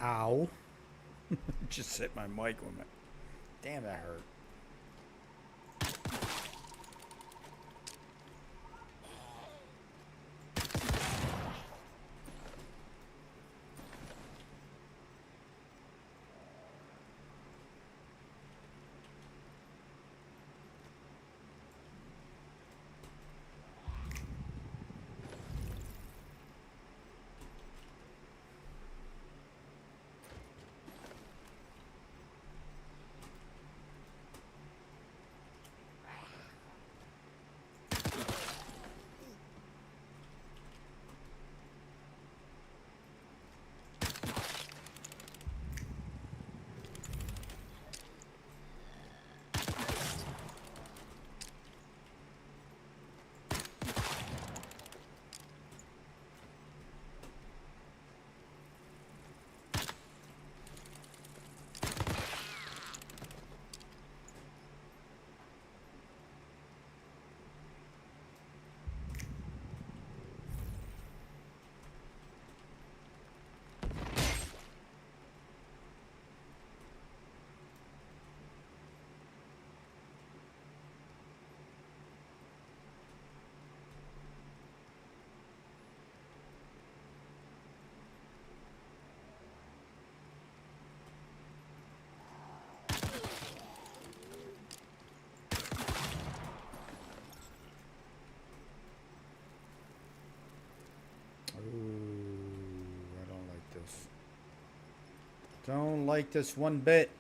Ow. Just hit my mic with it. Damn, that hurt. I don't like this. Don't like this one bit.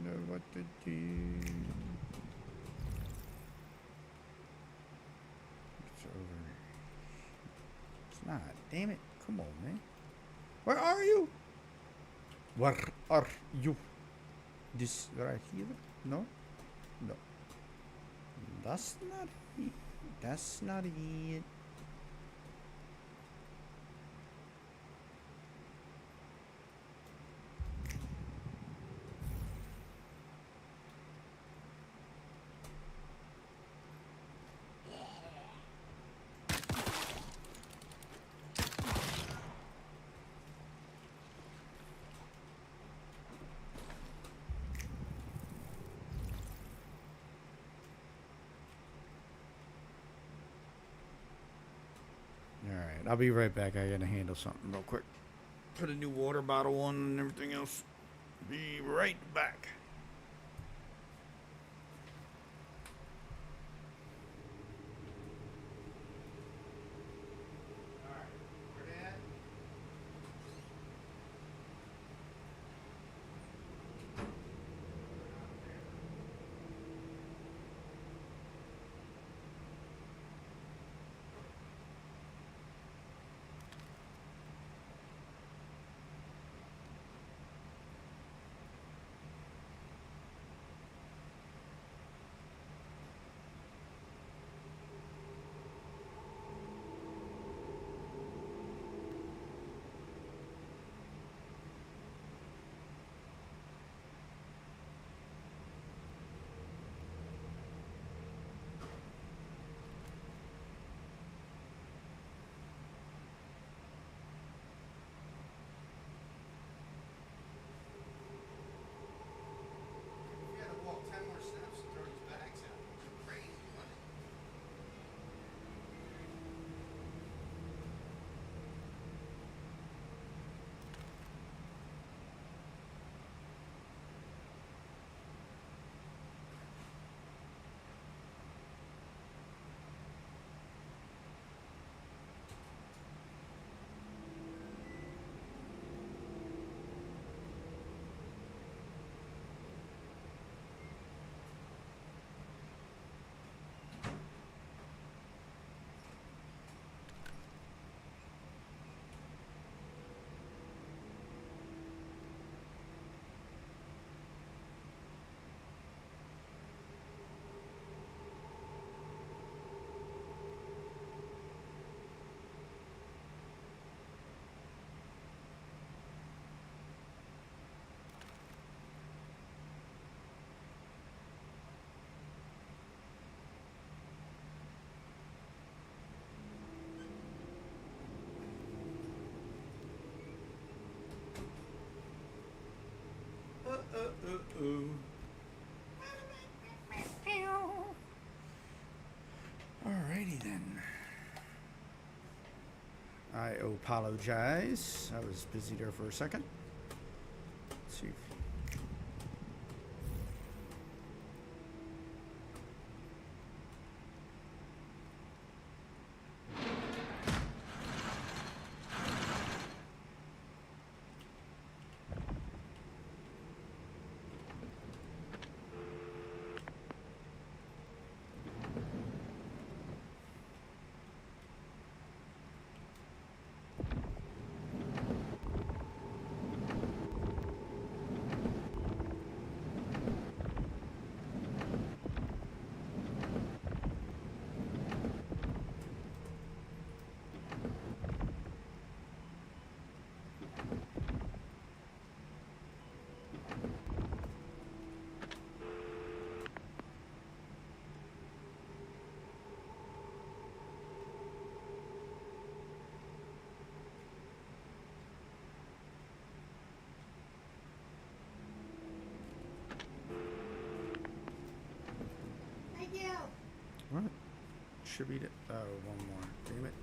know what to do. It's over. It's not. Damn it. Come on, man. Where are you? Where are you? This right here? No? No. That's not it. That's not it. Alright, I'll be right back. I gotta handle something real quick. Put a new water bottle on and everything else. Be right back. Alrighty then. I apologize. I was busy there for a second. Let's see. What? Should be it. Oh, one more. Damn it.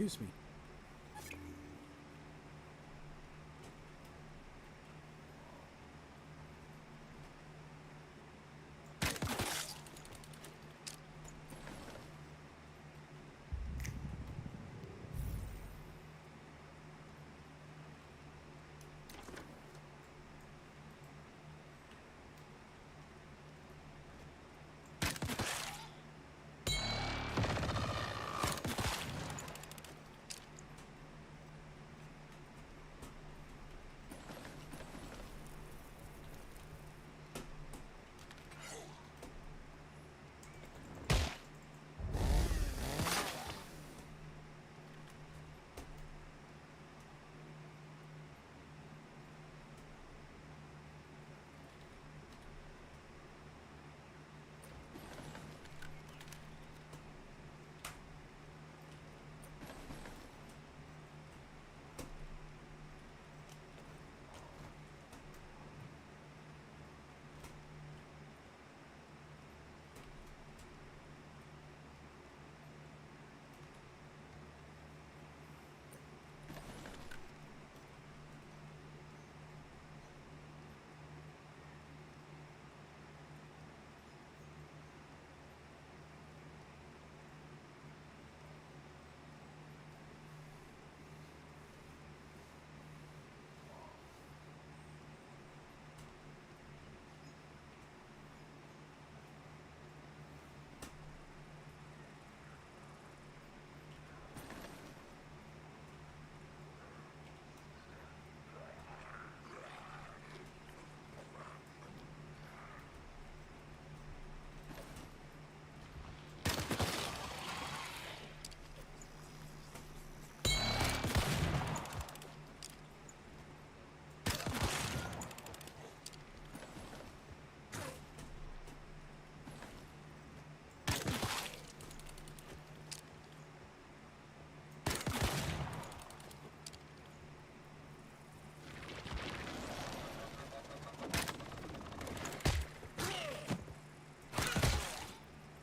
Excuse me.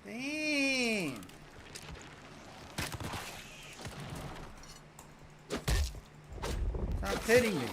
Damn. Stop hitting me.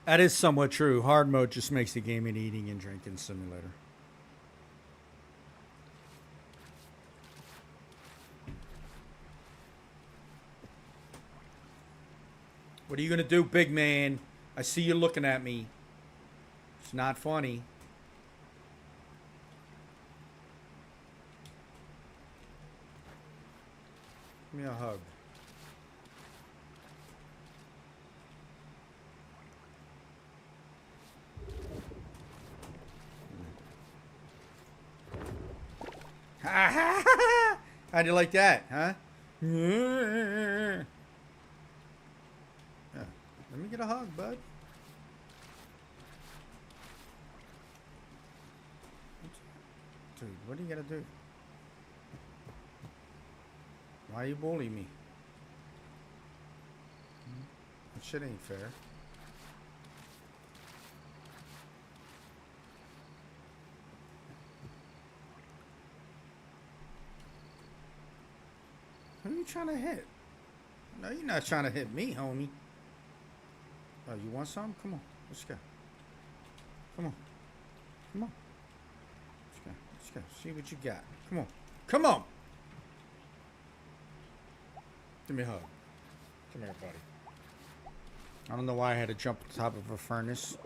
That is somewhat true. Hard mode just makes the game an eating and drinking simulator. What are you gonna do, big man? I see you looking at me. It's not funny. Give me a hug. How'd you like that, huh? Yeah. Let me get a hug, bud. Dude, what do you gotta do? Why you bully me? That shit ain't fair. Who are you trying to hit? No, you're not trying to hit me, homie. Oh, you want some? Come on. Let's go. Come on. Come on. Let's go. Let's go. See what you got. Come on. Come on. Give me a hug. Come here, buddy. I don't know why I had to jump on top of a furnace.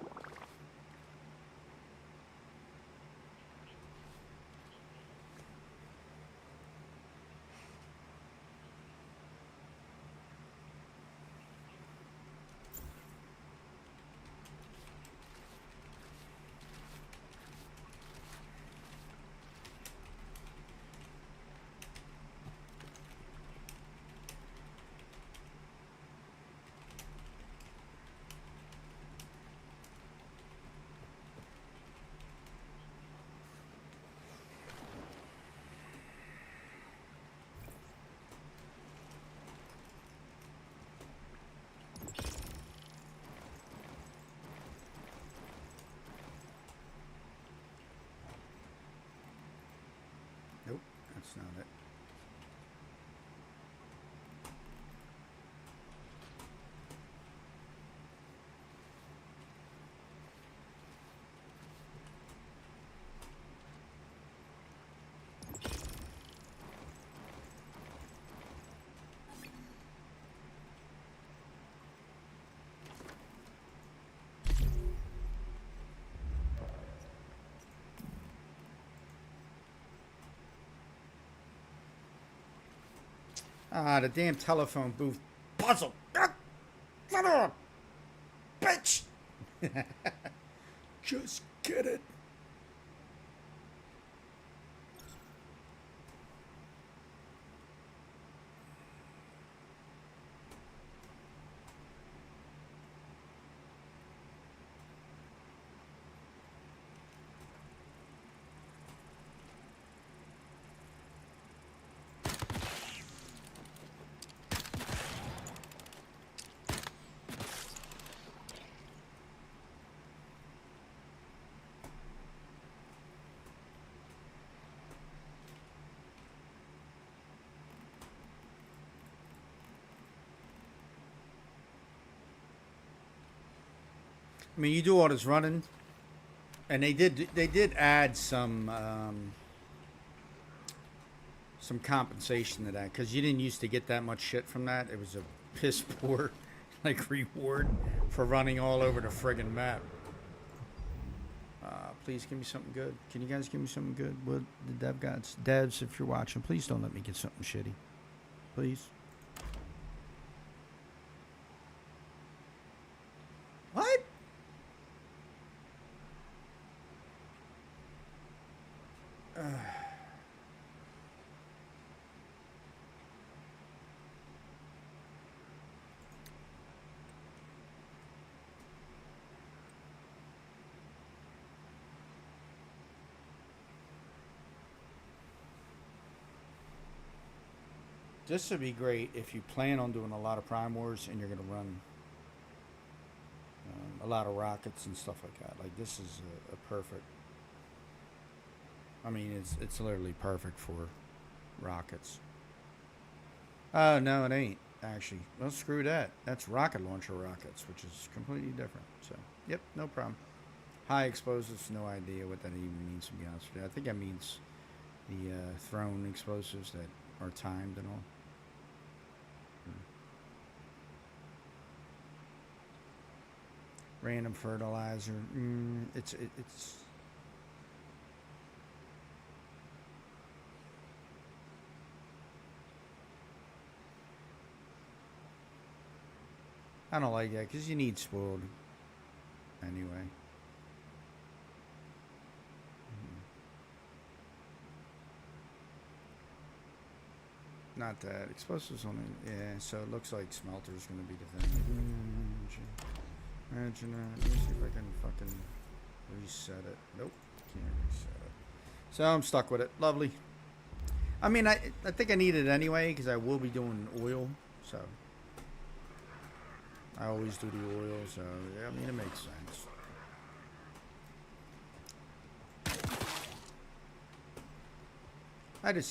Nope, that's not it. Ah, the damn telephone booth puzzle. Ah, son of a bitch. Just get it. I mean, you do all this running, and they did add some compensation to that because you didn't used to get that much shit from that. It was a piss poor like reward for running all over the friggin' map. Please give me something good. Can you guys give me something good? What the dev gods, devs, if you're watching, please don't let me get something shitty. Please. What? This would be great if you plan on doing a lot of Prime Wars and you're going to run a lot of rockets and stuff like that. Like this is a perfect. I mean, it's literally perfect for rockets. Oh no, it ain't. actually. Well, screw that. That's rocket launcher rockets, which is completely different. So, yep, no problem. High explosives, no idea what that even means, to be honest with you. I think that means the thrown explosives that are timed and all. Random fertilizer. It's. I don't like that because you need spoiled anyway. Not that. Explosives only. Yeah, so it looks like smelter's going to be the thing. Imagine that. Let me see if I can fucking reset it. Nope. Can't reset it. So I'm stuck with it. Lovely. I mean, I think I need it anyway because I will be doing oil. So I always do the oil. So yeah, I mean, it makes sense.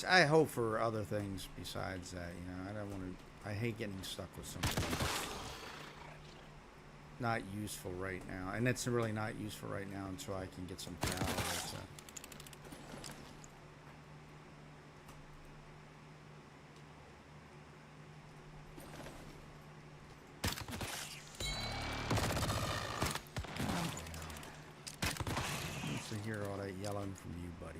I hope for other things besides that. You know, I don't want to. I hate getting stuck with something that's not useful right now, and it's really not useful right now until I can get some power. So. Nice to hear all that yelling from you, buddy.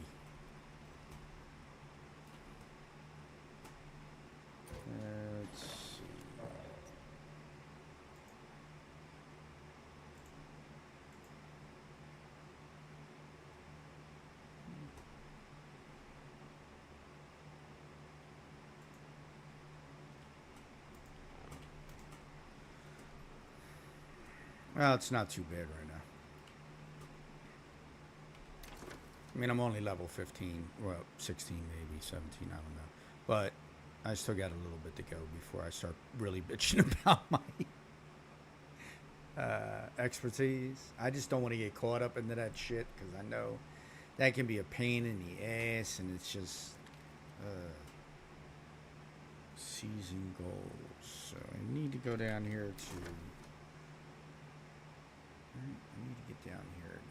Let's see. Well, it's not too bad right now. I mean, I'm only level 15, well, 16 maybe, 17, I don't know. But I still got a little bit to go before I start really bitching about my expertise. I just don't want to get caught up into that shit because I know that can be a pain in the ass, and it's just season goals. So I need to go down here to. I need to get down here again.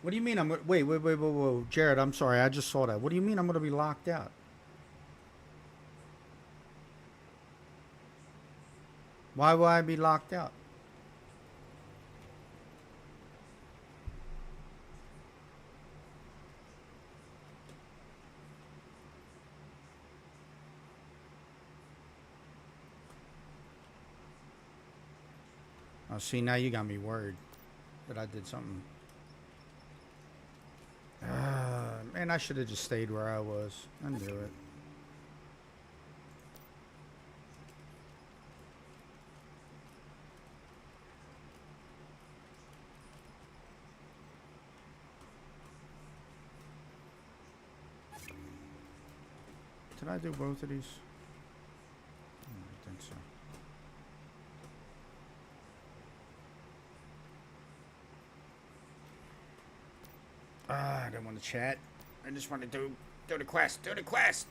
What do you mean wait, Jared, I'm sorry, I just saw that. What do you mean I'm gonna be locked out? Why will I be locked out? Oh, see, now you got me worried that I did something. Man, I should have just stayed where I was. I knew it. Did I do both of these? I think so. I didn't want to chat. I just want to do the quest. Do the quest.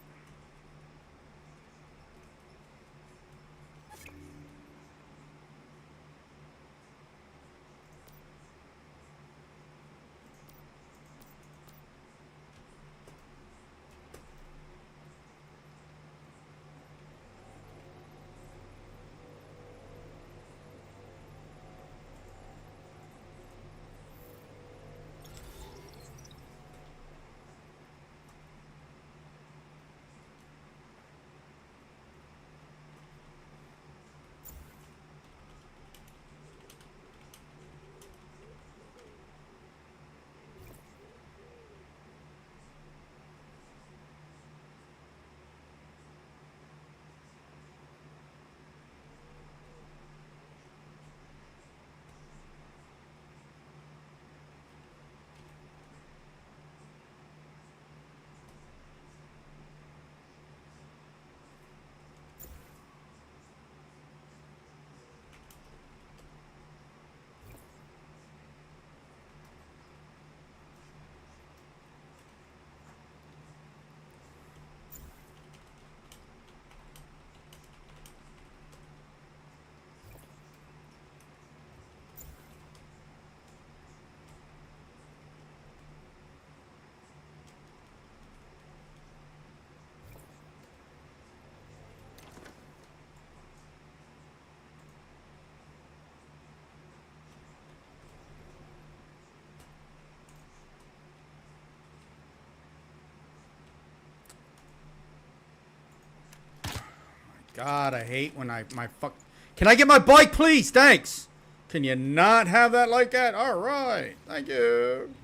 God, I hate when my fuck. Can I get my bike, please? Thanks. Can you not have that like that? All right. Thank you.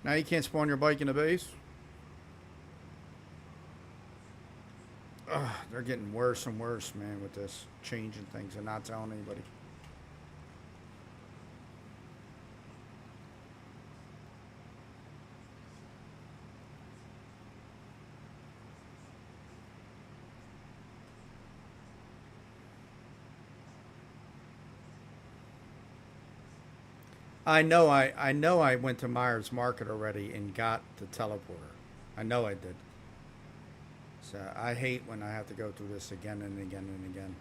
Now you can't spawn your bike in the base. Ugh, they're getting worse and worse, man, with this changing things and not telling anybody. I know I went to Myers Market already and got the teleporter. I know I did. So I hate when I have to go through this again and again and again.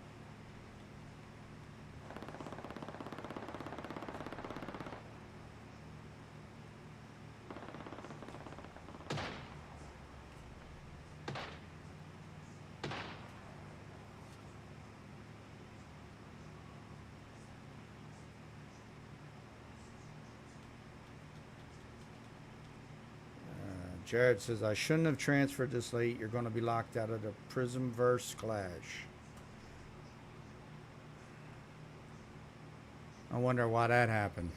Jared says, I shouldn't have transferred this late. You're going to be locked out of the Prismverse Clash. I wonder why that happened.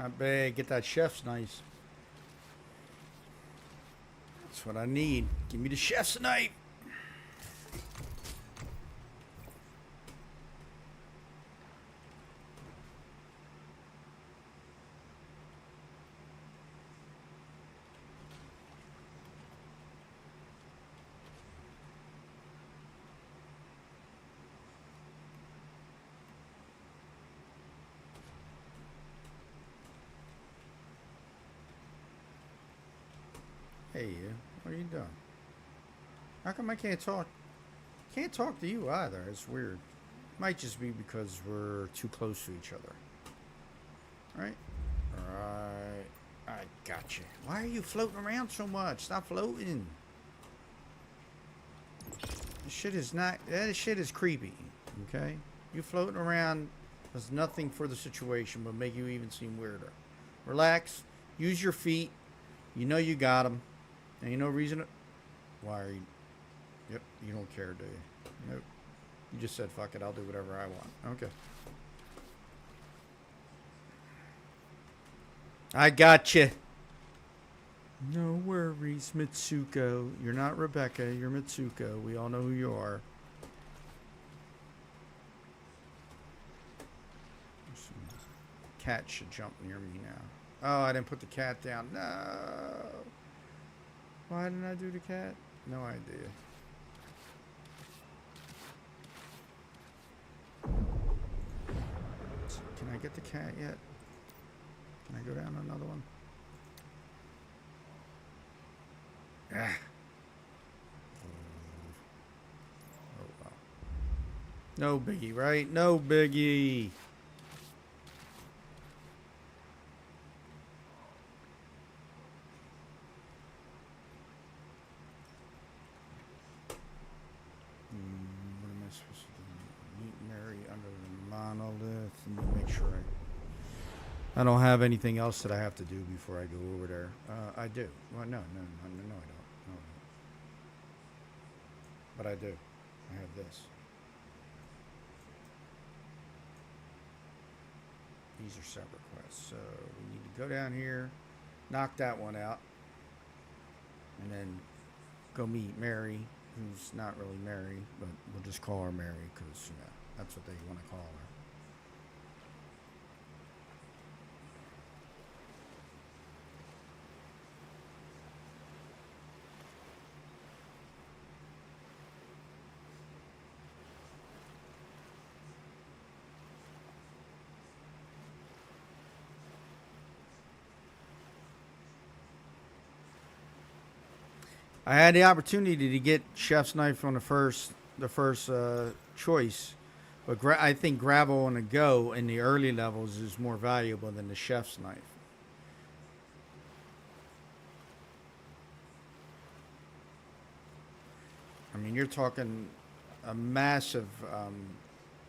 Not bad. Get that chef's knife. That's what I need. Give me the chef's knife. Hey, you. What are you doing? How come I can't talk? Can't talk to you either. It's weird. Might just be because we're too close to each other. Right? Alright. I got you. Why are you floating around so much? Stop floating. This shit is not... That shit is creepy. Okay? You floating around does nothing for the situation but make you even seem weirder. Relax. Use your feet. You know you got them. And you know reason... Why are you... Yep, you don't care, do you? Nope. You just said, fuck it, I'll do whatever I want. Okay. I got you. No worries, Mitsuko. You're not Rebecca, you're Mitsuko. We all know who you are. Cat should jump near me now. Oh, I didn't put the cat down. No. Why didn't I do the cat? No idea. Can I get the cat yet? Can I go down another one? Ah. Oh, well. No biggie, right? No biggie. What am I supposed to do? Meet Mary under the monolith and make sure I don't have anything else that I have to do before I go over there. I do. Well, no, I don't. No. But I do. I have this. These are separate quests. So we need to go down here, knock that one out, and then go meet Mary, who's not really Mary, but we'll just call her Mary because, you know, that's what they want to call her. I had the opportunity to get chef's knife on the first choice, but I think gravel on the go in the early levels is more valuable than the chef's knife. I mean, you're talking a massive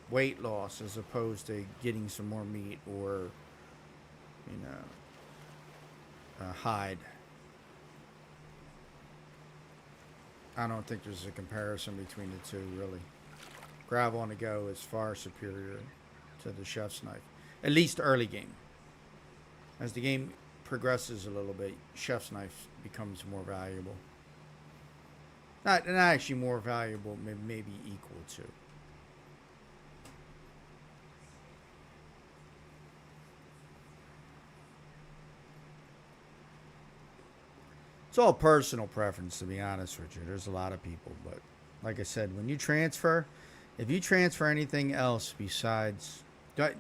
weight loss as opposed to getting some more meat or, you know, hide. I don't think there's a comparison between the two, really. Gravel on the go is far superior to the chef's knife, at least early game. As the game progresses a little bit, chef's knife becomes more valuable. Not actually more valuable, maybe equal to. It's all personal preference, to be honest with you. There's a lot of people, but like I said, when you transfer, if you transfer anything else besides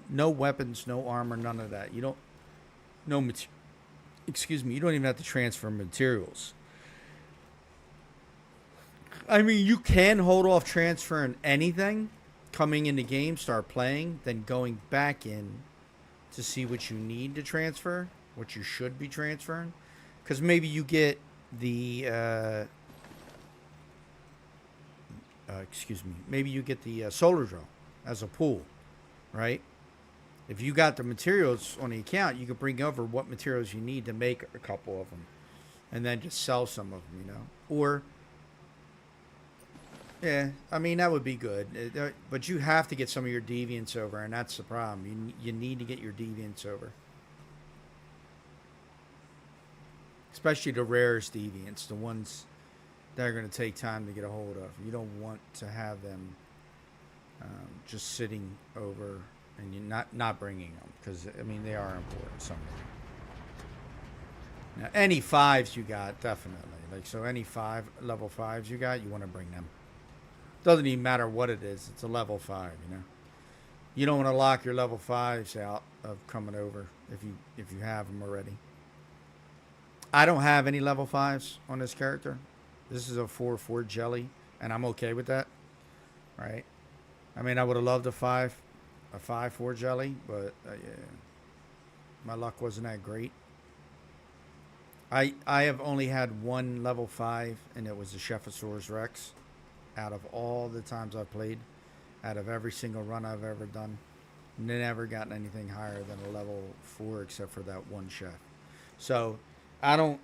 no weapons, no armor, none of that, you don't no excuse me, you don't even have to transfer materials. I mean, you can hold off transferring anything coming in the game, start playing, then going back in to see what you need to transfer, what you should be transferring. Because maybe you get the, maybe you get the solar drill as a pool, right? If you got the materials on the account, you could bring over what materials you need to make a couple of them. And then just sell some of them, you know? Or, yeah, I mean, that would be good. But you have to get some of your deviants over, and that's the problem. You need to get your deviants over. especially the rarest deviants, the ones that are going to take time to get a hold of. You don't want to have them just sitting over and you not bringing them, because I mean they are important somewhere. Now, any fives you got, definitely. Like, so any level fives you got, you want to bring them. Doesn't even matter what it is. It's a level 5, you know. You don't want to lock your level 5s out of coming over if you have them already. I don't have any level 5s on this character. This is a 4/4 jelly, and I'm okay with that. Right? I mean, I would have loved a 5/4 jelly, but yeah, my luck wasn't that great. I have only had one level 5, and it was the Shephosaurus Rex. Out of all the times I've played, out of every single run I've ever done, never gotten anything higher than a level 4 except for that one chef. So I don't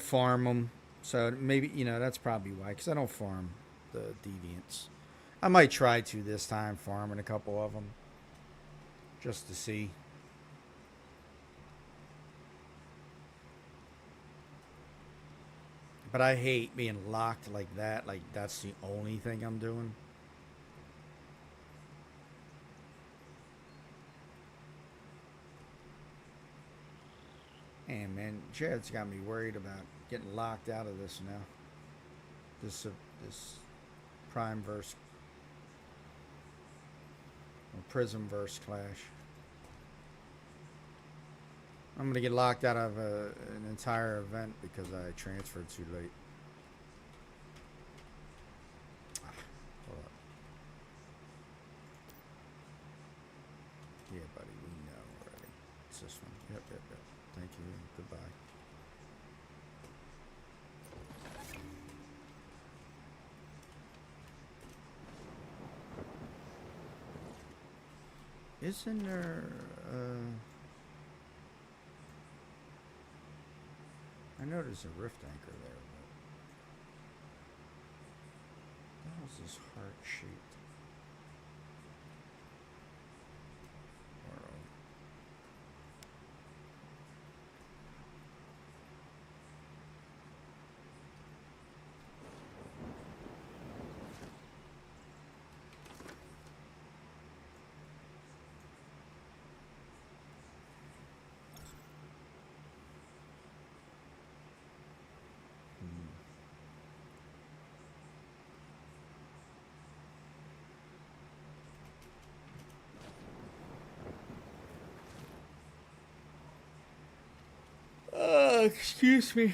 farm them. So maybe, that's probably why, because I don't farm the deviants. I might try to this time, farming a couple of them just to see. But I hate being locked like that. Like, that's the only thing I'm doing. And man, Jared's got me worried about getting locked out of this now. This Prime verse or Prism verse clash. I'm gonna get locked out of an entire event because I transferred too late. Hold up. Yeah, buddy, we know already. It's this one. Yep. Thank you. Goodbye. Isn't there I know there's a rift anchor there, but what the hell's this heart shaped world? Excuse me.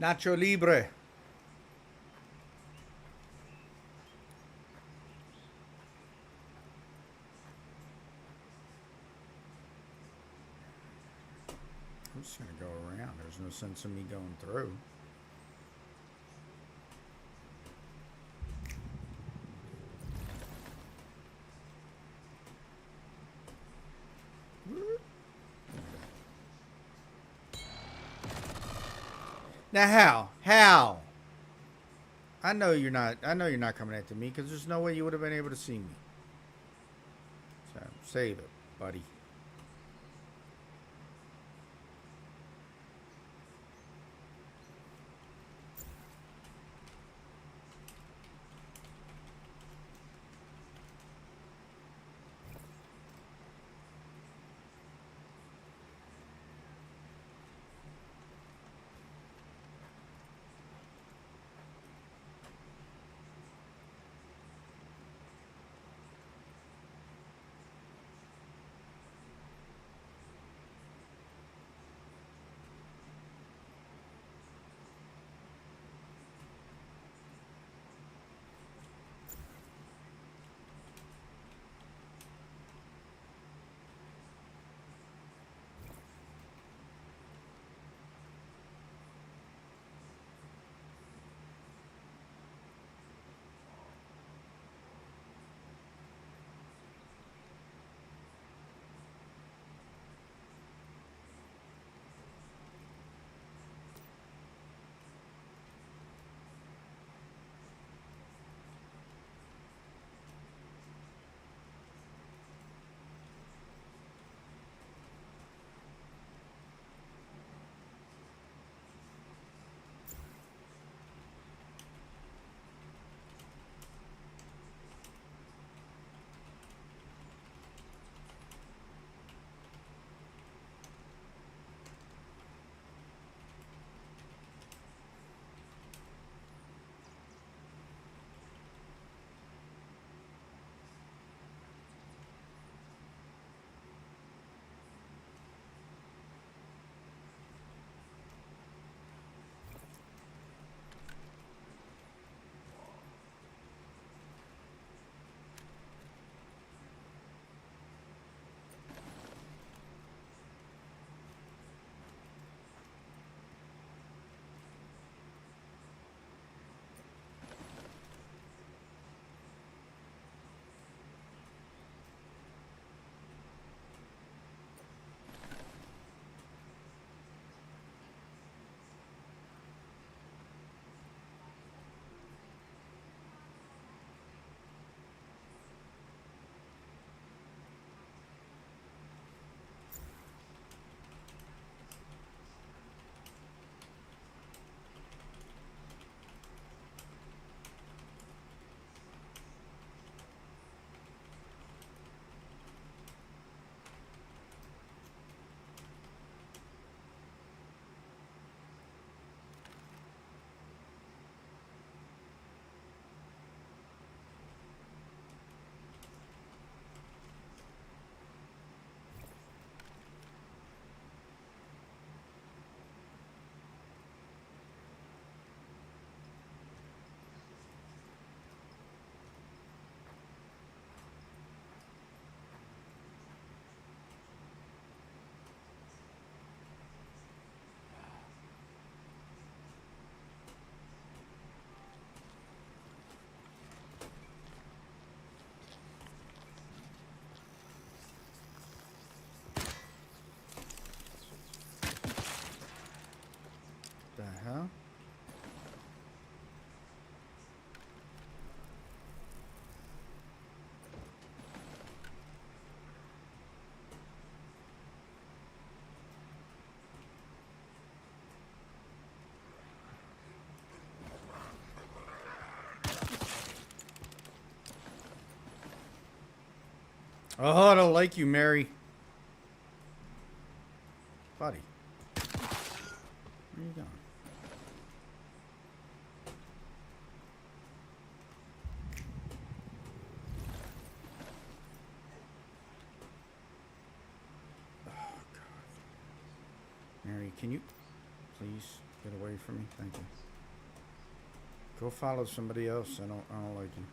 Nacho Libre. I'm just gonna go around. There's no sense in me going through. Now how? I know you're not coming after me because there's no way you would have been able to see me. So save it, buddy. hell? Oh, I don't like you, Mary. Buddy. Where you going? Oh, God. Mary, can you please get away from me? Thank you. Go follow somebody else. I don't like you.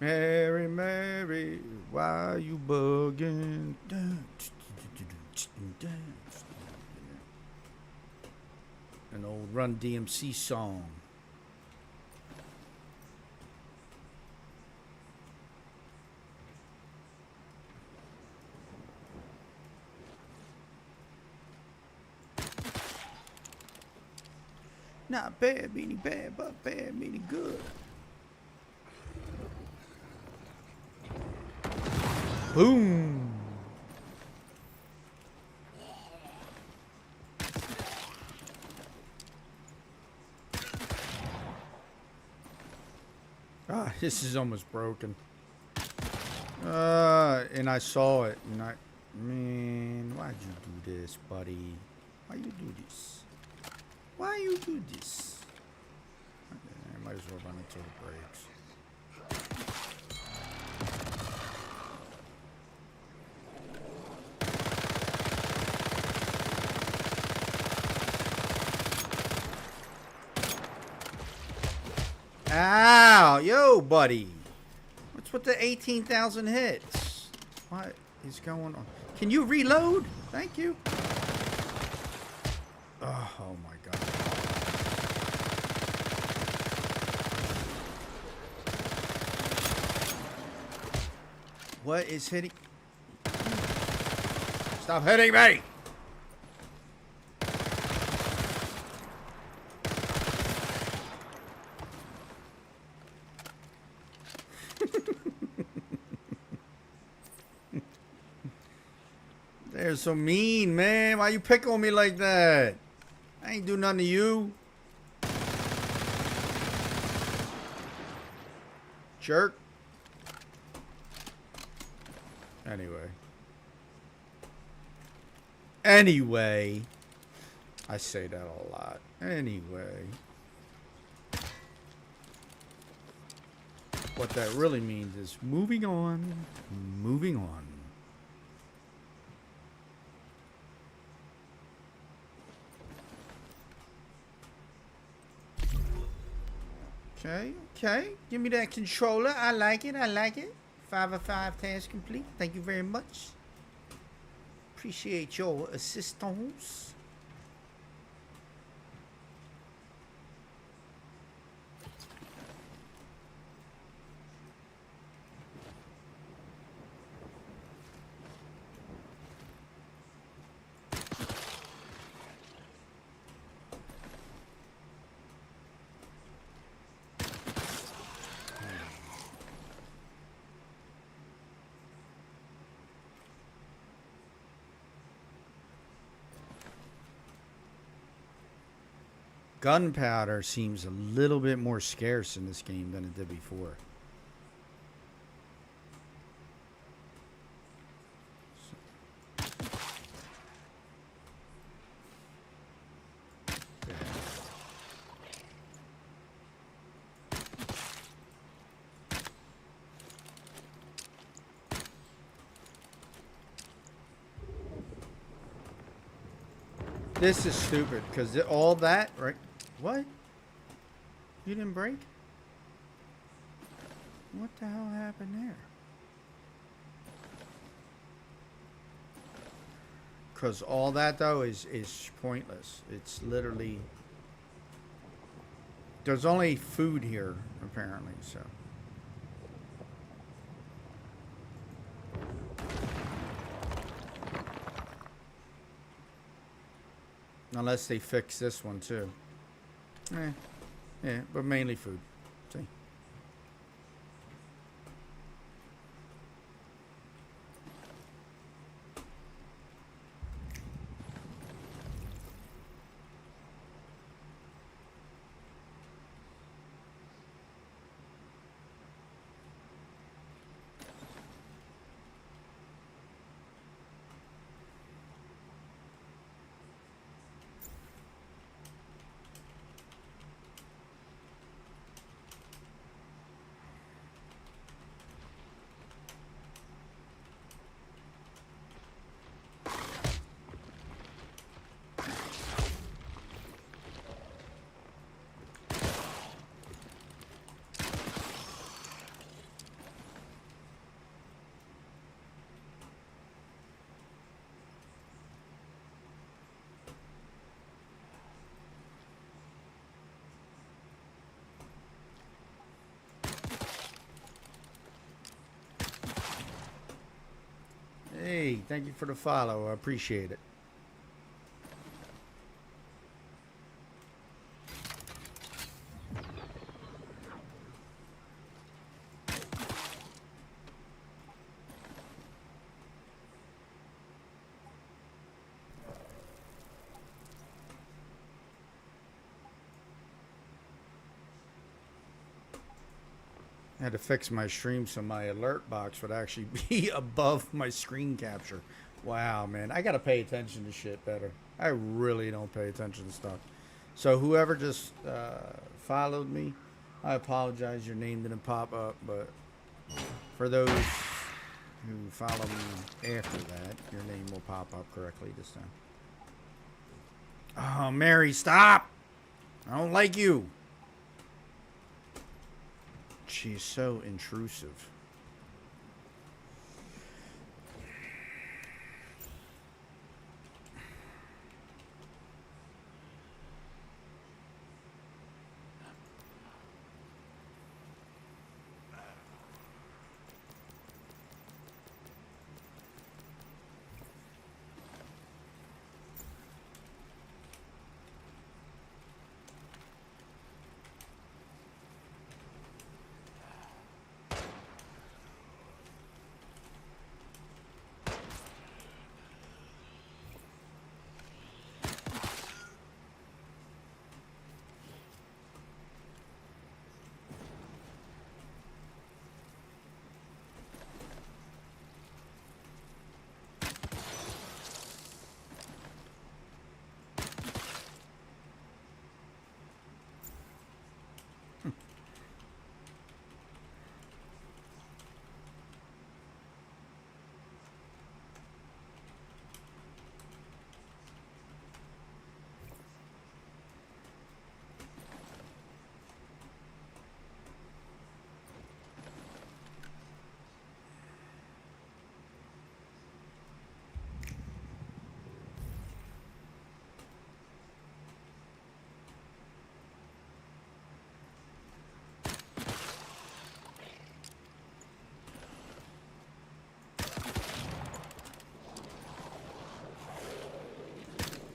Mary, Mary, why you bugging? An old Run DMC song. Not bad meaning bad, but bad meaning good. Boom. Ah, this is almost broken. And I saw it, and man, why'd you do this, buddy? Why you do this? Why you do this? I might as well run into the brakes. Ow! Yo, buddy. What's with the 18,000 hits? What is going on? Can you reload? Thank you. Oh my God. What is hitting? Stop hitting me! They're so mean, man. Why you pick on me like that? I ain't do nothing to you. Jerk. Anyway. I say that a lot. Anyway. What that really means is moving on. Moving on. Okay, okay. Give me that controller. I like it. I like it. 5 of 5 task complete. Thank you very much. Appreciate your assistance. Gunpowder seems a little bit more scarce in this game than it did before. This is stupid because all that, right? What? You didn't break? What the hell happened there? Because all that though is pointless. It's literally There's only food here, apparently, so. Unless they fix this one, too. Yeah, but mainly food. See? Hey, thank you for the follow. I appreciate it. I had to fix my stream so my alert box would actually be above my screen capture. Wow, man. I got to pay attention to shit better. I really don't pay attention to stuff. So whoever just followed me, I apologize. Your name didn't pop up, but for those who follow me after that, your name will pop up correctly this time. Oh, Mary, stop! I don't like you. She's so intrusive.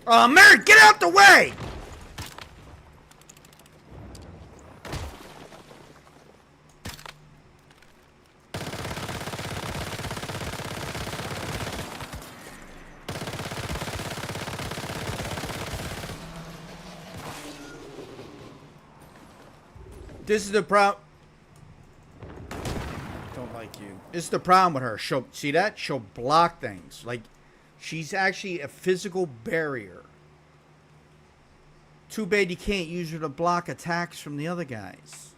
Mary, get out the way! This is the problem. Don't like you. This is the problem with her. She'll see that? She'll block things. Like, she's actually a physical barrier. Too bad you can't use her to block attacks from the other guys.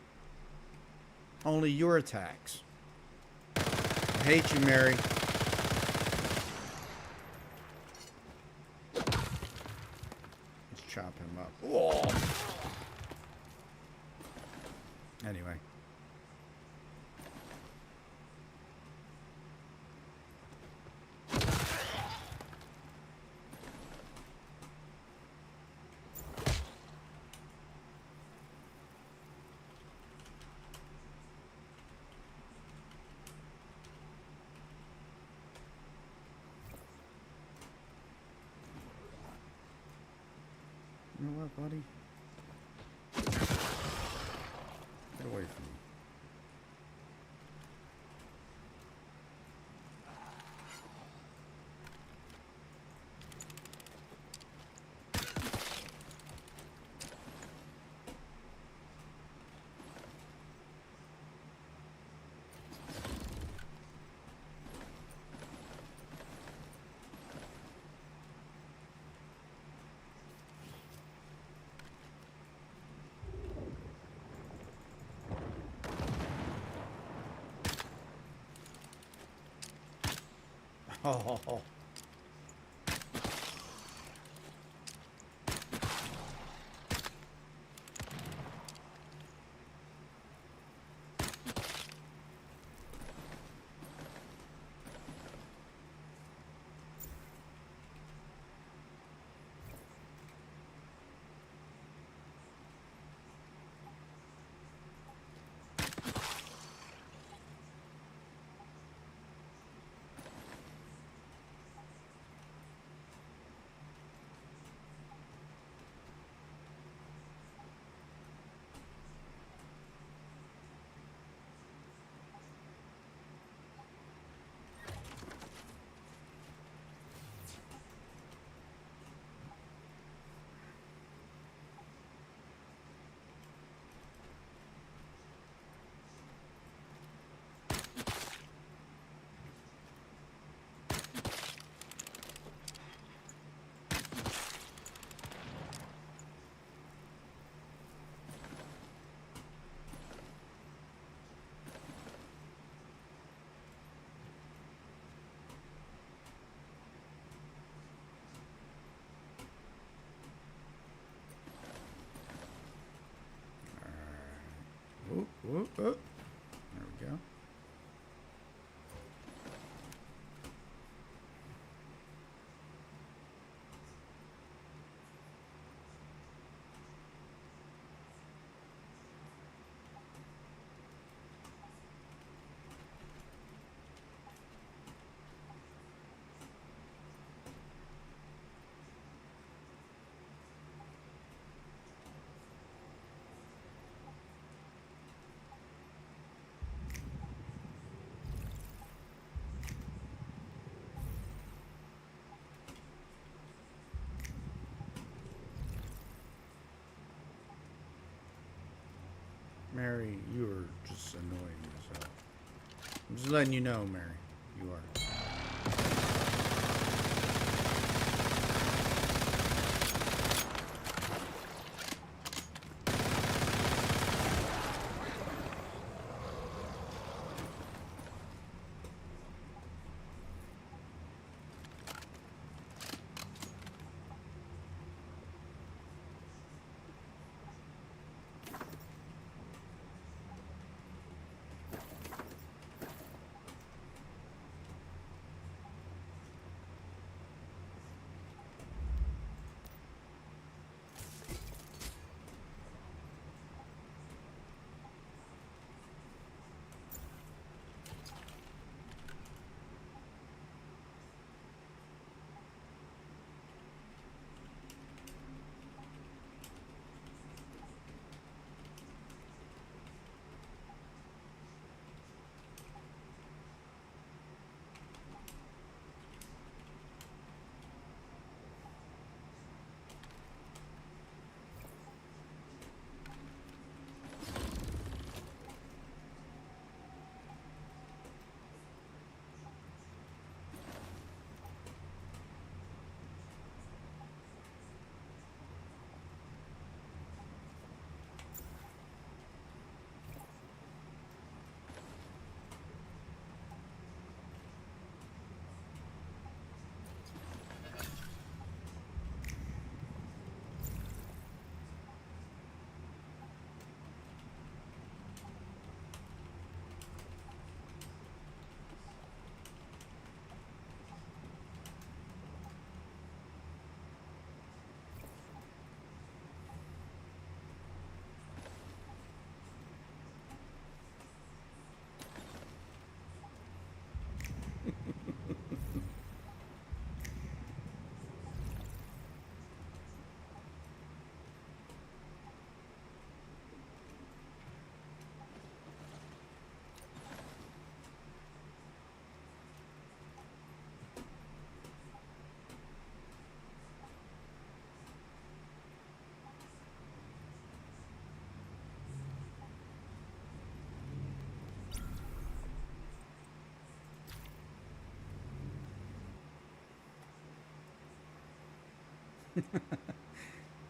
Only your attacks. I hate you, Mary. Let's chop him up. Whoa. Anyway. You know what, buddy? Get away from me. Oh. Whoop, whoop, whoop. There we go. Mary, you are just annoying yourself. I'm just letting you know, Mary. You are.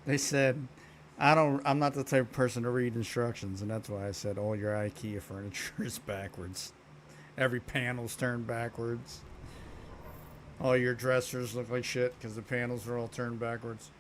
They said, I'm not the type of person to read instructions, and that's why I said all your IKEA furniture is backwards. Every panel's turned backwards. All your dressers look like shit because the panels are all turned backwards.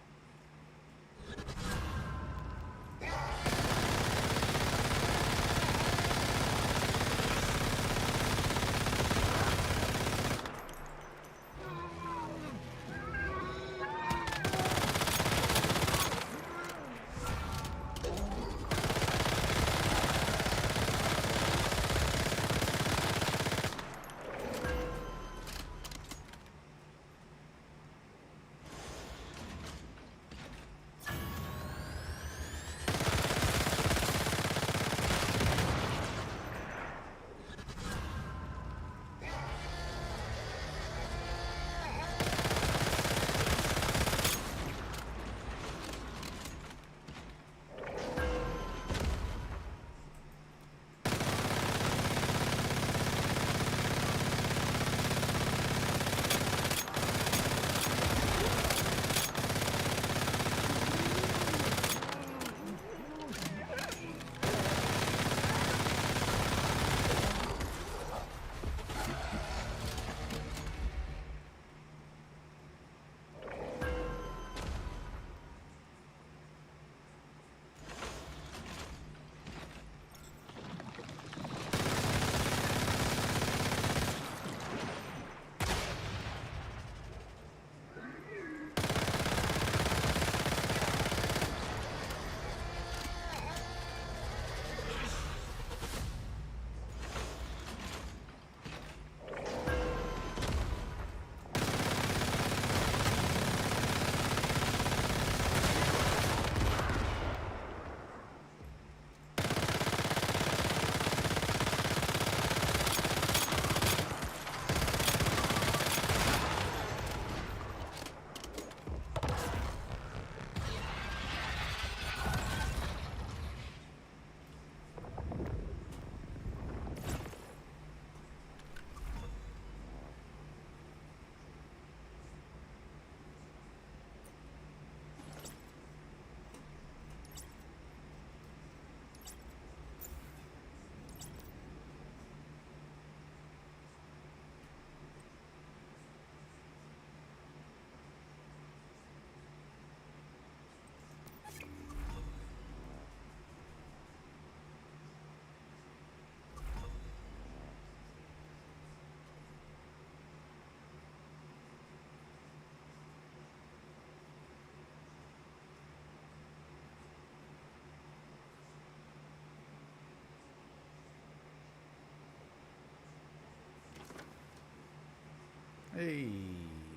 Hey,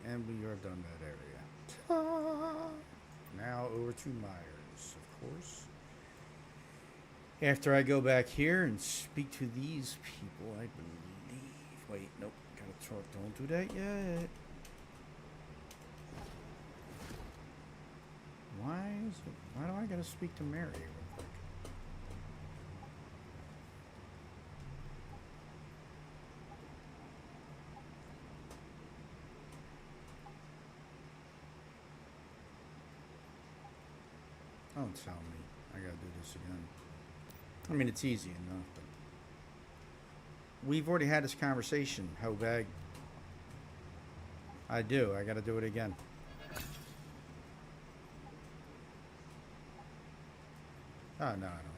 and we are done that area. Ta! Now over to Myers, of course. After I go back here and speak to these people, I believe. Wait, nope. Gotta talk. Don't do that yet. Why do I gotta speak to Mary real quick? Don't tell me I gotta do this again. I mean, it's easy enough, but we've already had this conversation, Hobag. I do. I gotta do it again. Oh, no, I don't.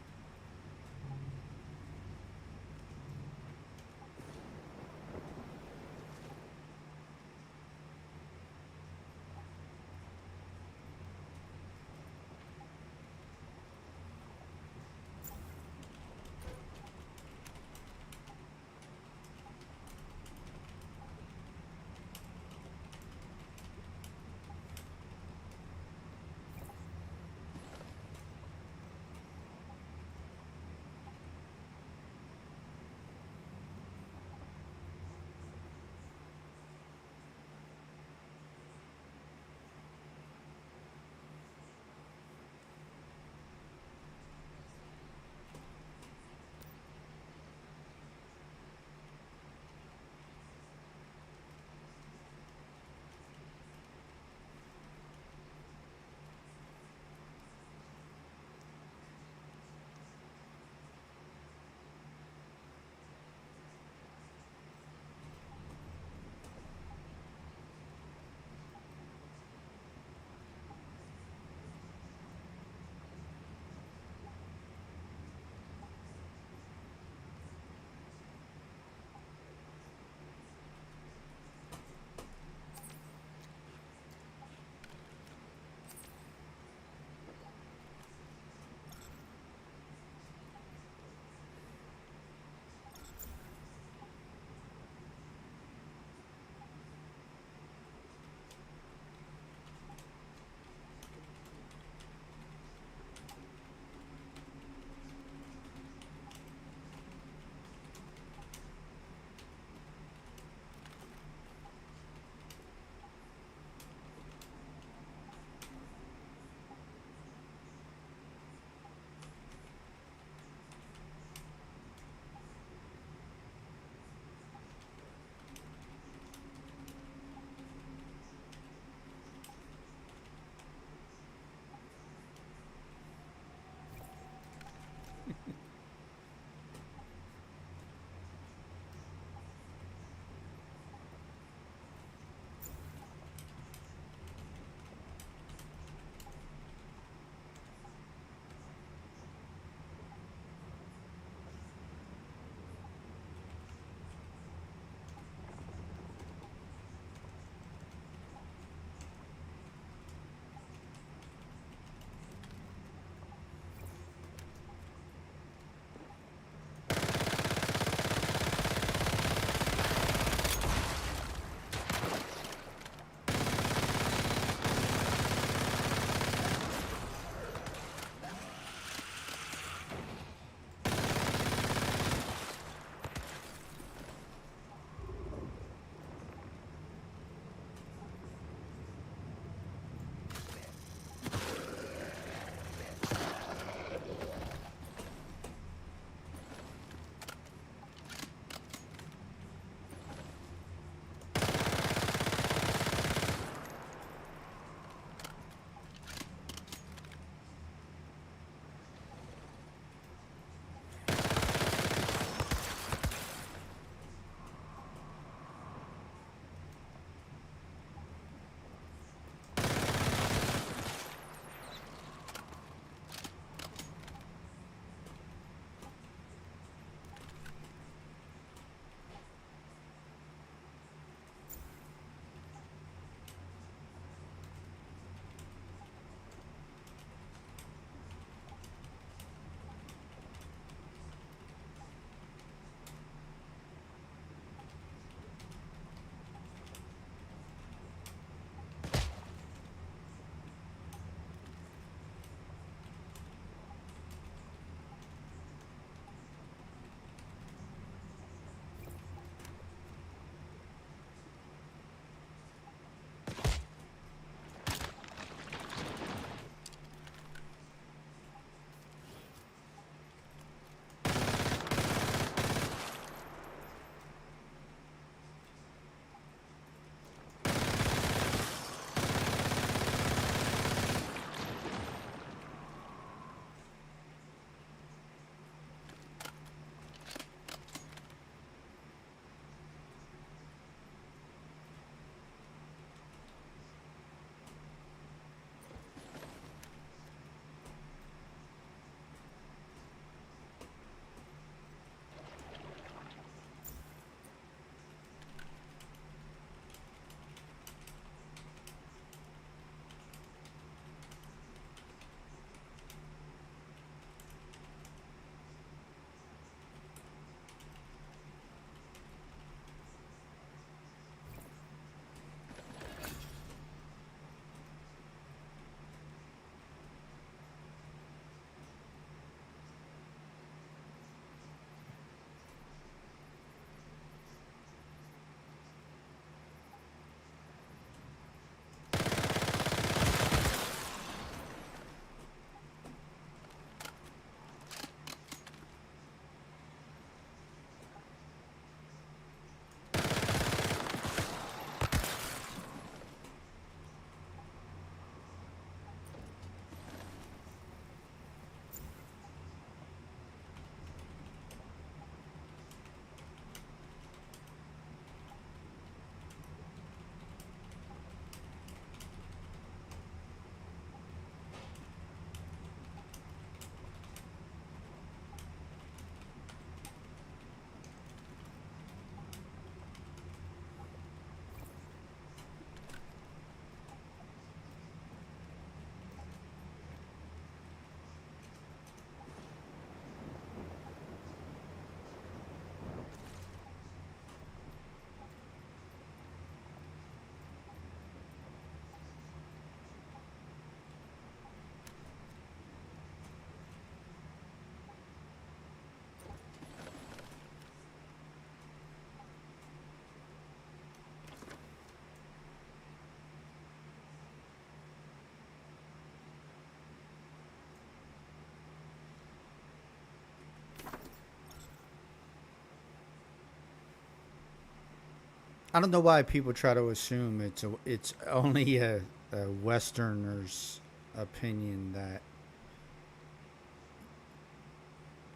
I don't know why people try to assume it's only a Westerner's opinion that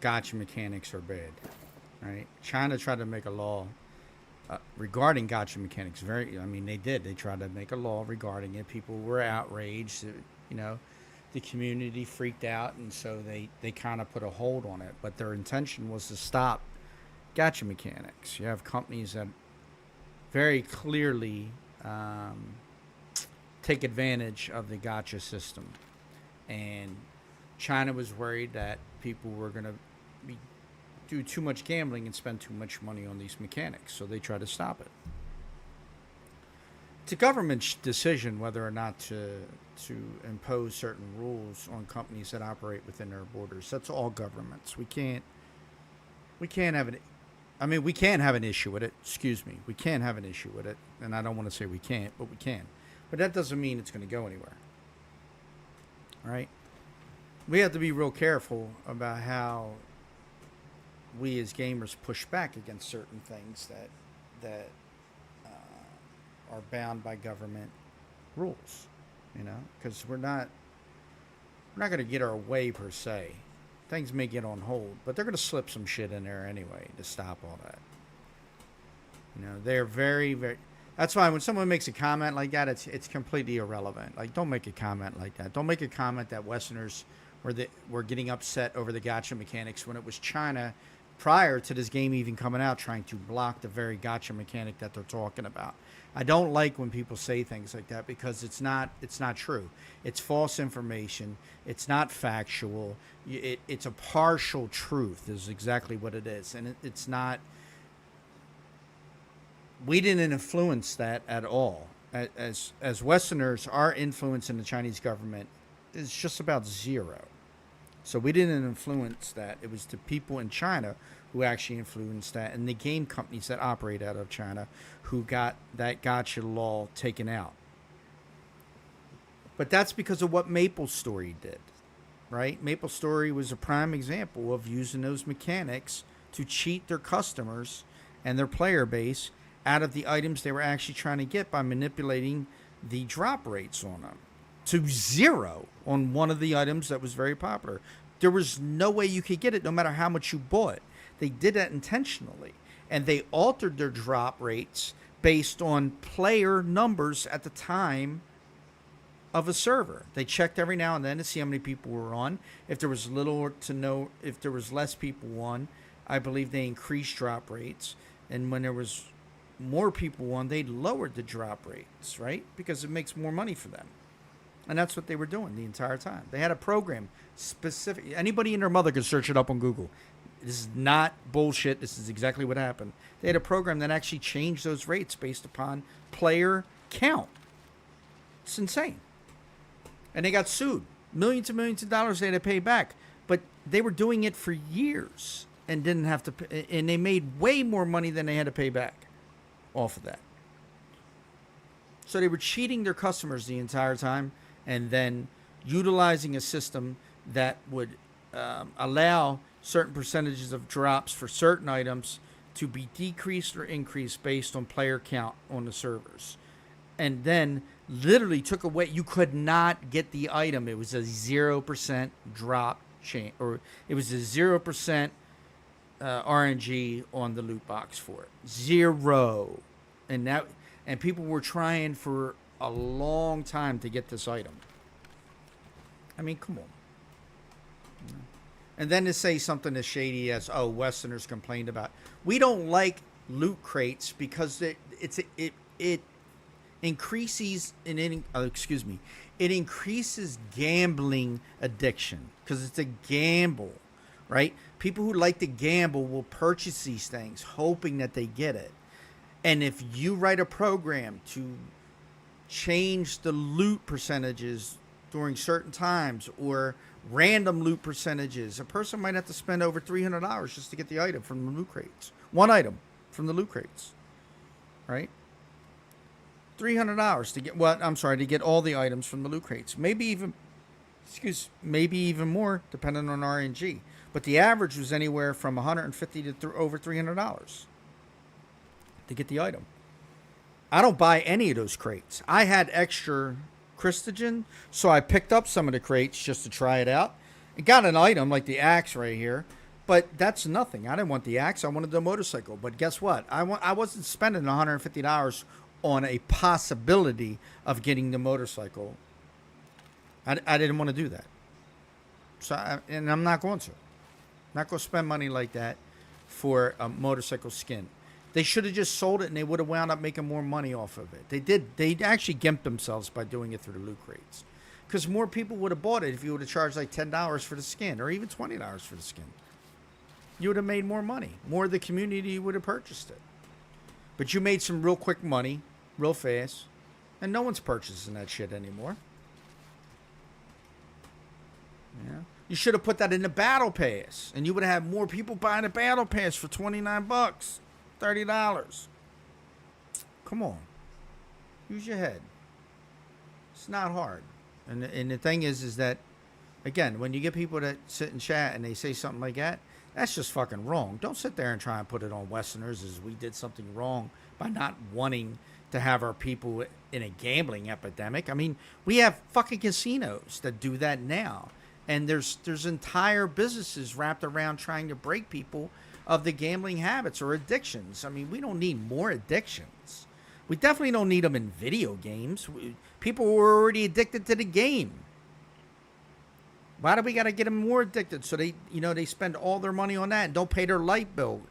gotcha mechanics are bad, right? China tried to make a law regarding gotcha mechanics. I mean, they did. They tried to make a law regarding it. People were outraged. You know, the community freaked out, and so they kind of put a hold on it. But their intention was to stop gotcha mechanics. You have companies that very clearly take advantage of the gotcha system, and China was worried that people were going to do too much gambling and spend too much money on these mechanics, so they tried to stop it. It's a government's decision whether or not to impose certain rules on companies that operate within their borders. That's all governments. We can't have an I mean, we can have an issue with it. Excuse me. We can have an issue with it, and I don't want to say we can't, but we can. But that doesn't mean it's going to go anywhere. All right? We have to be real careful about how we as gamers push back against certain things that are bound by government rules, you know, because we're not going to get our way per se. Things may get on hold, but they're going to slip some shit in there anyway to stop all that. You know, they're very, very. That's why when someone makes a comment like that, it's completely irrelevant. Like, don't make a comment like that. Don't make a comment that Westerners were getting upset over the gotcha mechanics when it was China, prior to this game even coming out, trying to block the very gotcha mechanic that they're talking about. I don't like when people say things like that because it's not true. It's false information. It's not factual. It's a partial truth is exactly what it is. And it's not, we didn't influence that at all. As Westerners, our influence in the Chinese government is just about zero. So we didn't influence that. It was the people in China who actually influenced that, and the game companies that operate out of China who got that gotcha law taken out. But that's because of what MapleStory did, right? MapleStory was a prime example of using those mechanics to cheat their customers and their player base out of the items they were actually trying to get by manipulating the drop rates on them to zero on one of the items that was very popular. There was no way you could get it no matter how much you bought. They did that intentionally, and they altered their drop rates based on player numbers at the time of a server. They checked every now and then to see how many people were on. If there was little to no, if there was less people on, I believe they increased drop rates. And when there was more people on, they lowered the drop rates, right? Because it makes more money for them. And that's what they were doing the entire time. They had a program specific. Anybody and their mother could search it up on Google. This is not bullshit. This is exactly what happened. They had a program that actually changed those rates based upon player count. It's insane. And they got sued. Millions and millions of dollars they had to pay back. But they were doing it for years and didn't have to pay, and they made way more money than they had to pay back off of that. So they were cheating their customers the entire time and then utilizing a system that would allow certain percentages of drops for certain items to be decreased or increased based on player count on the servers. And then literally took away, you could not get the item. It was a 0% drop chain, or it was a 0% RNG on the loot box for it. Zero. And people were trying for a long time to get this item. I mean, come on. And then to say something as shady as, oh, Westerners complained about. We don't like loot crates because it increases it increases gambling addiction because it's a gamble, right? People who like to gamble will purchase these things hoping that they get it. And if you write a program to change the loot percentages during certain times or random loot percentages, a person might have to spend over $300 just to get the item from the loot crates. One item from the loot crates, right? $300 to get, to get all the items from the loot crates. Maybe even more depending on RNG. But the average was anywhere from $150 to over $300 to get the item. I don't buy any of those crates. I had extra Christogen, so I picked up some of the crates just to try it out. It got an item like the axe right here, But that's nothing. I didn't want the axe. I wanted the motorcycle. But guess what? I wasn't spending $150 on a possibility of getting the motorcycle. I didn't want to do that. And I'm not going to. Not going to spend money like that for a motorcycle skin. They should have just sold it and they would have wound up making more money off of it. They did. They actually gimped themselves by doing it through the loot crates. Because more people would have bought it if you would have charged like $10 for the skin or even $20 for the skin. You would have made more money. More of the community would have purchased it. But you made some real quick money, real fast. And no one's purchasing that shit anymore. Yeah. You should have put that in the battle pass. And you would have had more people buying the battle pass for $29. $30. Come on. Use your head. It's not hard. And the thing is that, again, when you get people that sit and chat and they say something like that, that's just fucking wrong. Don't sit there and try and put it on Westerners as we did something wrong by not wanting to have our people in a gambling epidemic. I mean, we have fucking casinos that do that now. And there's entire businesses wrapped around trying to break people of the gambling habits or addictions. I mean, we don't need more addictions. We definitely don't need them in video games. People were already addicted to the game. Why do we got to get them more addicted? So they spend all their money on that and don't pay their light bill.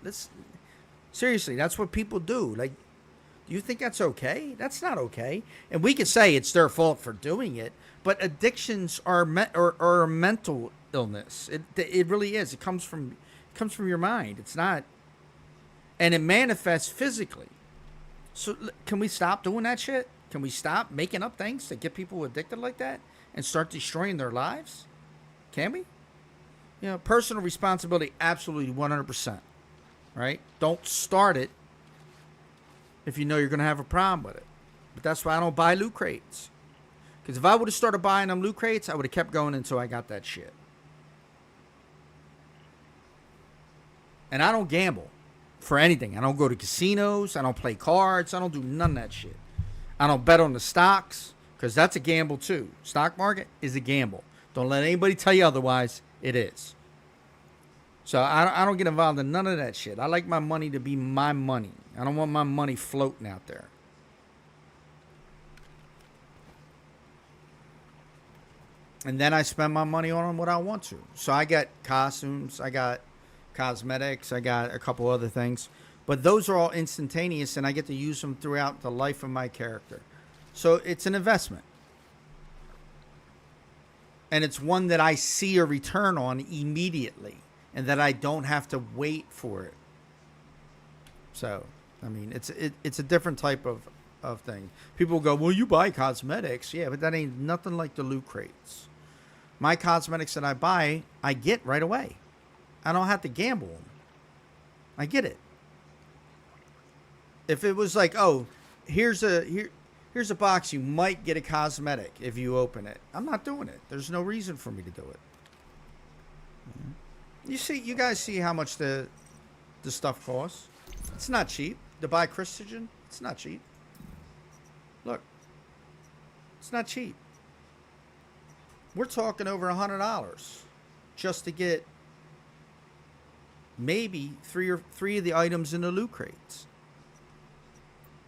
Seriously, that's what people do. Like, do you think that's okay? That's not okay. And we could say it's their fault for doing it, but addictions are a mental illness. It really is. It comes from your mind. It's not, and it manifests physically. So can we stop doing that shit? Can we stop making up things to get people addicted like that and start destroying their lives? Can we? Personal responsibility, absolutely 100%. Right? Don't start it if you know you're going to have a problem with it. But that's why I don't buy loot crates. Because if I would have started buying them loot crates, I would have kept going until I got that shit. And I don't gamble for anything. I don't go to casinos. I don't play cards. I don't do none of that shit. I don't bet on the stocks because that's a gamble too. Stock market is a gamble. Don't let anybody tell you otherwise. It is. So I don't get involved in none of that shit. I like my money to be my money. I don't want my money floating out there. And then I spend my money on what I want to. So I got costumes. I got cosmetics. I got a couple other things. But those are all instantaneous, and I get to use them throughout the life of my character. So it's an investment. And it's one that I see a return on immediately, and that I don't have to wait for it. So, I mean, it's a different type of thing. People go, well, you buy cosmetics. Yeah, but that ain't nothing like the loot crates. My cosmetics that I buy, I get right away. I don't have to gamble them. I get it. If it was like, oh, here's a box, you might get a cosmetic if you open it. I'm not doing it. There's no reason for me to do it. You guys see how much the stuff costs? It's not cheap. To buy Christigen, it's not cheap. Look, it's not cheap. We're talking over $100 just to get maybe three of the items in the loot crates.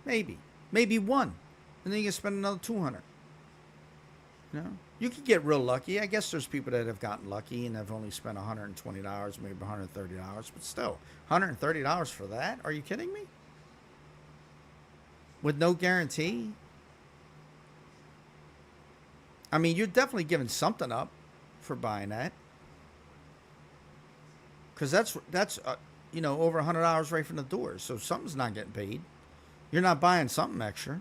Maybe one, and then you can spend another $200. You could get real lucky. I guess there's people that have gotten lucky and have only spent $120, maybe $130, but still, $130 for that? Are you kidding me? With no guarantee? I mean, you're definitely giving something up for buying that, because that's over $100 right from the door. So something's not getting paid. You're not buying something extra.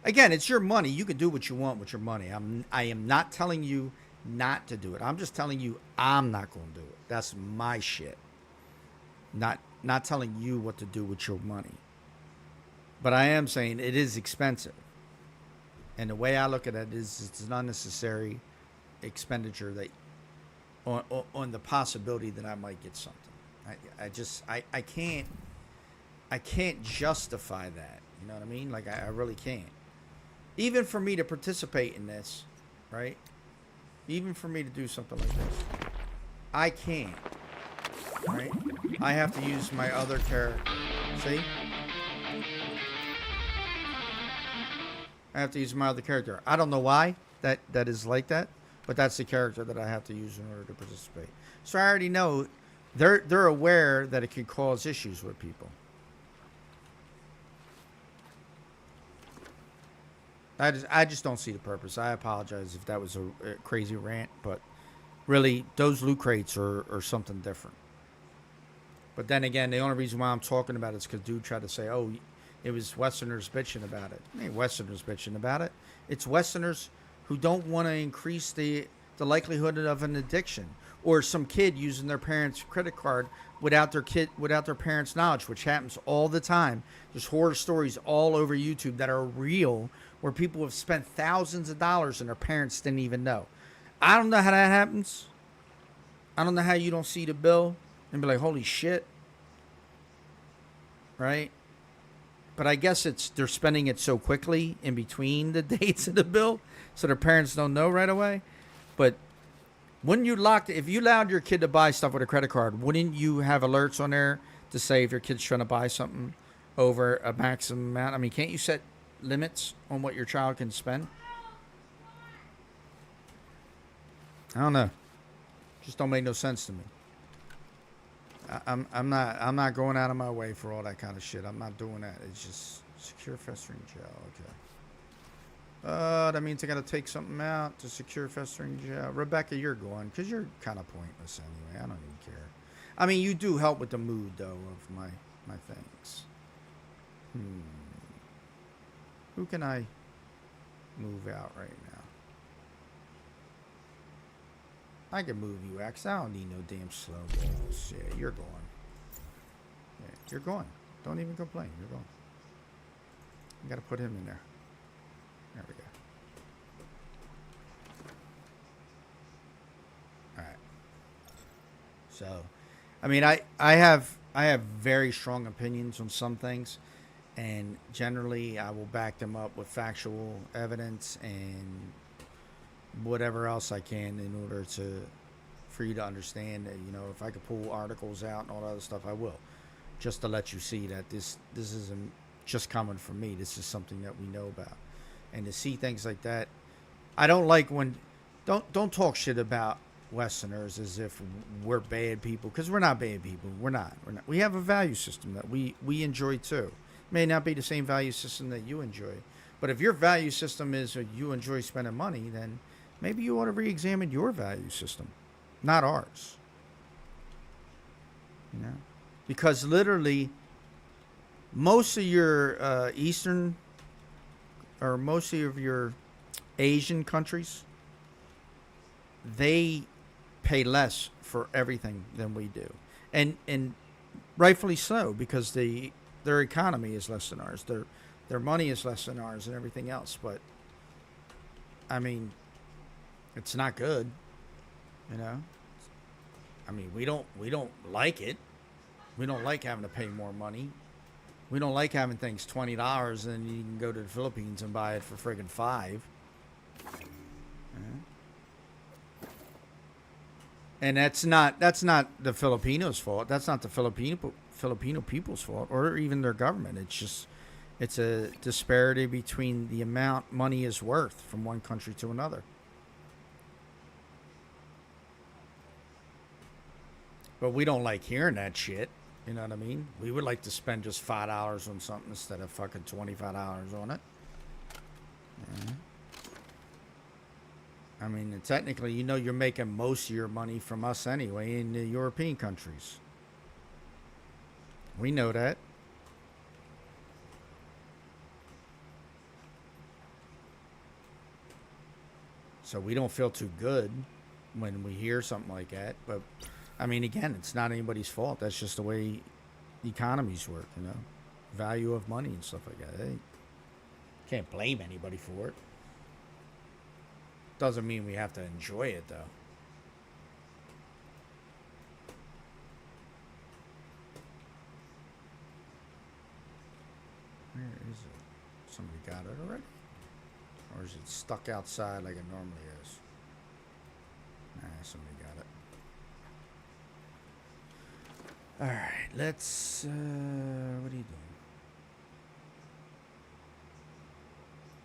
Again, it's your money. You can do what you want with your money. I am not telling you not to do it. I'm just telling you I'm not going to do it. That's my shit. Not telling you what to do with your money. But I am saying it is expensive. And the way I look at it is it's an unnecessary expenditure that on the possibility that I might get something. I can't justify that. You know what I mean? Like, I really can't. Even for me to participate in this, right? Even for me to do something like this, I can't. right? I have to use my other character. See? I have to use my other character. I don't know why that is like that, but that's the character that I have to use in order to participate. So I already know they're aware that it can cause issues with people. I just don't see the purpose. I apologize if that was a crazy rant, but really, those loot crates are something different. But then again, the only reason why I'm talking about it is because dude tried to say, oh, it was Westerners bitching about it. It ain't Westerners bitching about it. It's Westerners who don't want to increase the likelihood of an addiction, or some kid using their parents' credit card without their parents' knowledge, which happens all the time. There's horror stories all over YouTube that are real, where people have spent thousands of dollars and their parents didn't even know. I don't know how that happens. I don't know how you don't see the bill and be like, holy shit. Right? But I guess they're spending it so quickly in between the dates of the bill, so their parents don't know right away. But wouldn't you if you allowed your kid to buy stuff with a credit card, wouldn't you have alerts on there to say if your kid's trying to buy something over a maximum amount? I mean, can't you set limits on what your child can spend? I don't know. Just don't make no sense to me. I'm not going out of my way for all that kind of shit. I'm not doing that. It's just secure festering gel. Okay. That means I got to take something out to secure festering gel. Rebecca, you're going because you're kind of pointless anyway. I don't even care. I mean, you do help with the mood though of my things. Who can I move out right now? I can move you, X. I don't need no damn slow balls. Yeah, you're going. Yeah, you're going. Don't even complain. You're going. You gotta put him in there. There we go. Alright. So, I mean, I have very strong opinions on some things, and generally I will back them up with factual evidence and whatever else I can in order for you to understand that, you know, if I could pull articles out and all that other stuff, I will, just to let you see that this isn't just coming from me. This is something that we know about, and to see things like that, I don't like when don't talk shit about Westerners as if we're bad people, because we're not bad people. We're not. We have a value system that we enjoy too. May not be the same value system that you enjoy, but if your value system is you enjoy spending money, then maybe you ought to re-examine your value system, not ours. You know, because literally, most of your Eastern or most of your Asian countries, they pay less for everything than we do, and rightfully so, because their economy is less than ours, their money is less than ours, and everything else. But I mean, it's not good, you know. I mean, we don't like it. We don't like having to pay more money. We don't like having things $20 and you can go to the Philippines and buy it for friggin' $5. And that's not the Filipinos' fault. That's not the Filipino people's fault, or even their government. It's a disparity between the amount money is worth from one country to another. But we don't like hearing that shit. You know what I mean? We would like to spend just $5 on something instead of fucking $25 on it. Yeah. I mean, technically, you know, you're making most of your money from us anyway in the European countries. We know that. So we don't feel too good when we hear something like that. But, I mean, again, it's not anybody's fault. That's just the way economies work, you know? Value of money and stuff like that. Hey, can't blame anybody for it. Doesn't mean we have to enjoy it, though. Where is it? Somebody got it already? Or is it stuck outside like it normally is? Nah, somebody got it. All right, let's. What are you doing?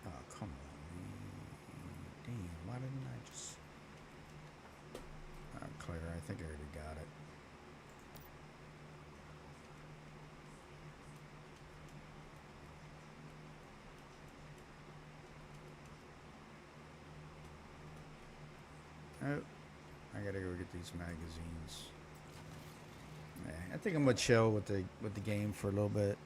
Oh, come on, man. Damn, why didn't I just? Clear. I think I already got it. Oh, I gotta go get these magazines. Yeah, I think I'm gonna chill with the game for a little bit.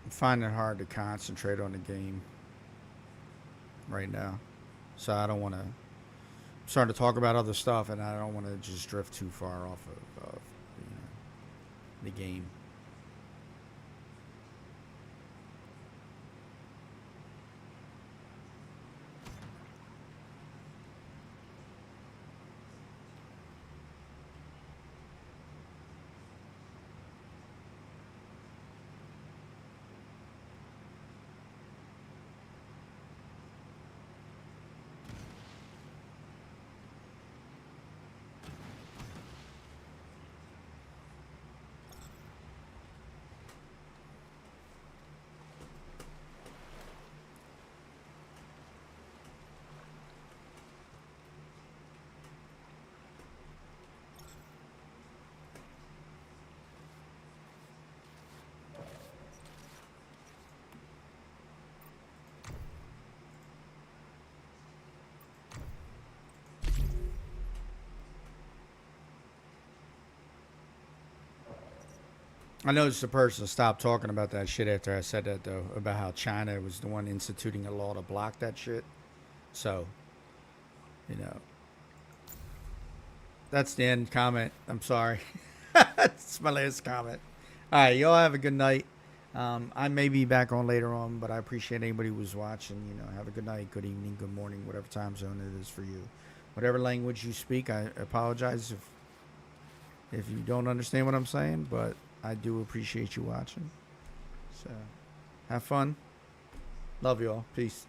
I'm finding it hard to concentrate on the game right now, so I don't want to. Starting to talk about other stuff, and I don't want to just drift too far off of the game. I noticed the person stopped talking about that shit after I said that, though, about how China was the one instituting a law to block that shit. So, you know, that's the end comment. I'm sorry. That's my last comment. All right, y'all have a good night. I may be back on later on, but I appreciate anybody who was watching. You know, have a good night, good evening, good morning, whatever time zone it is for you. Whatever language you speak, I apologize if you don't understand what I'm saying, but I do appreciate you watching. So, have fun. Love you all. Peace.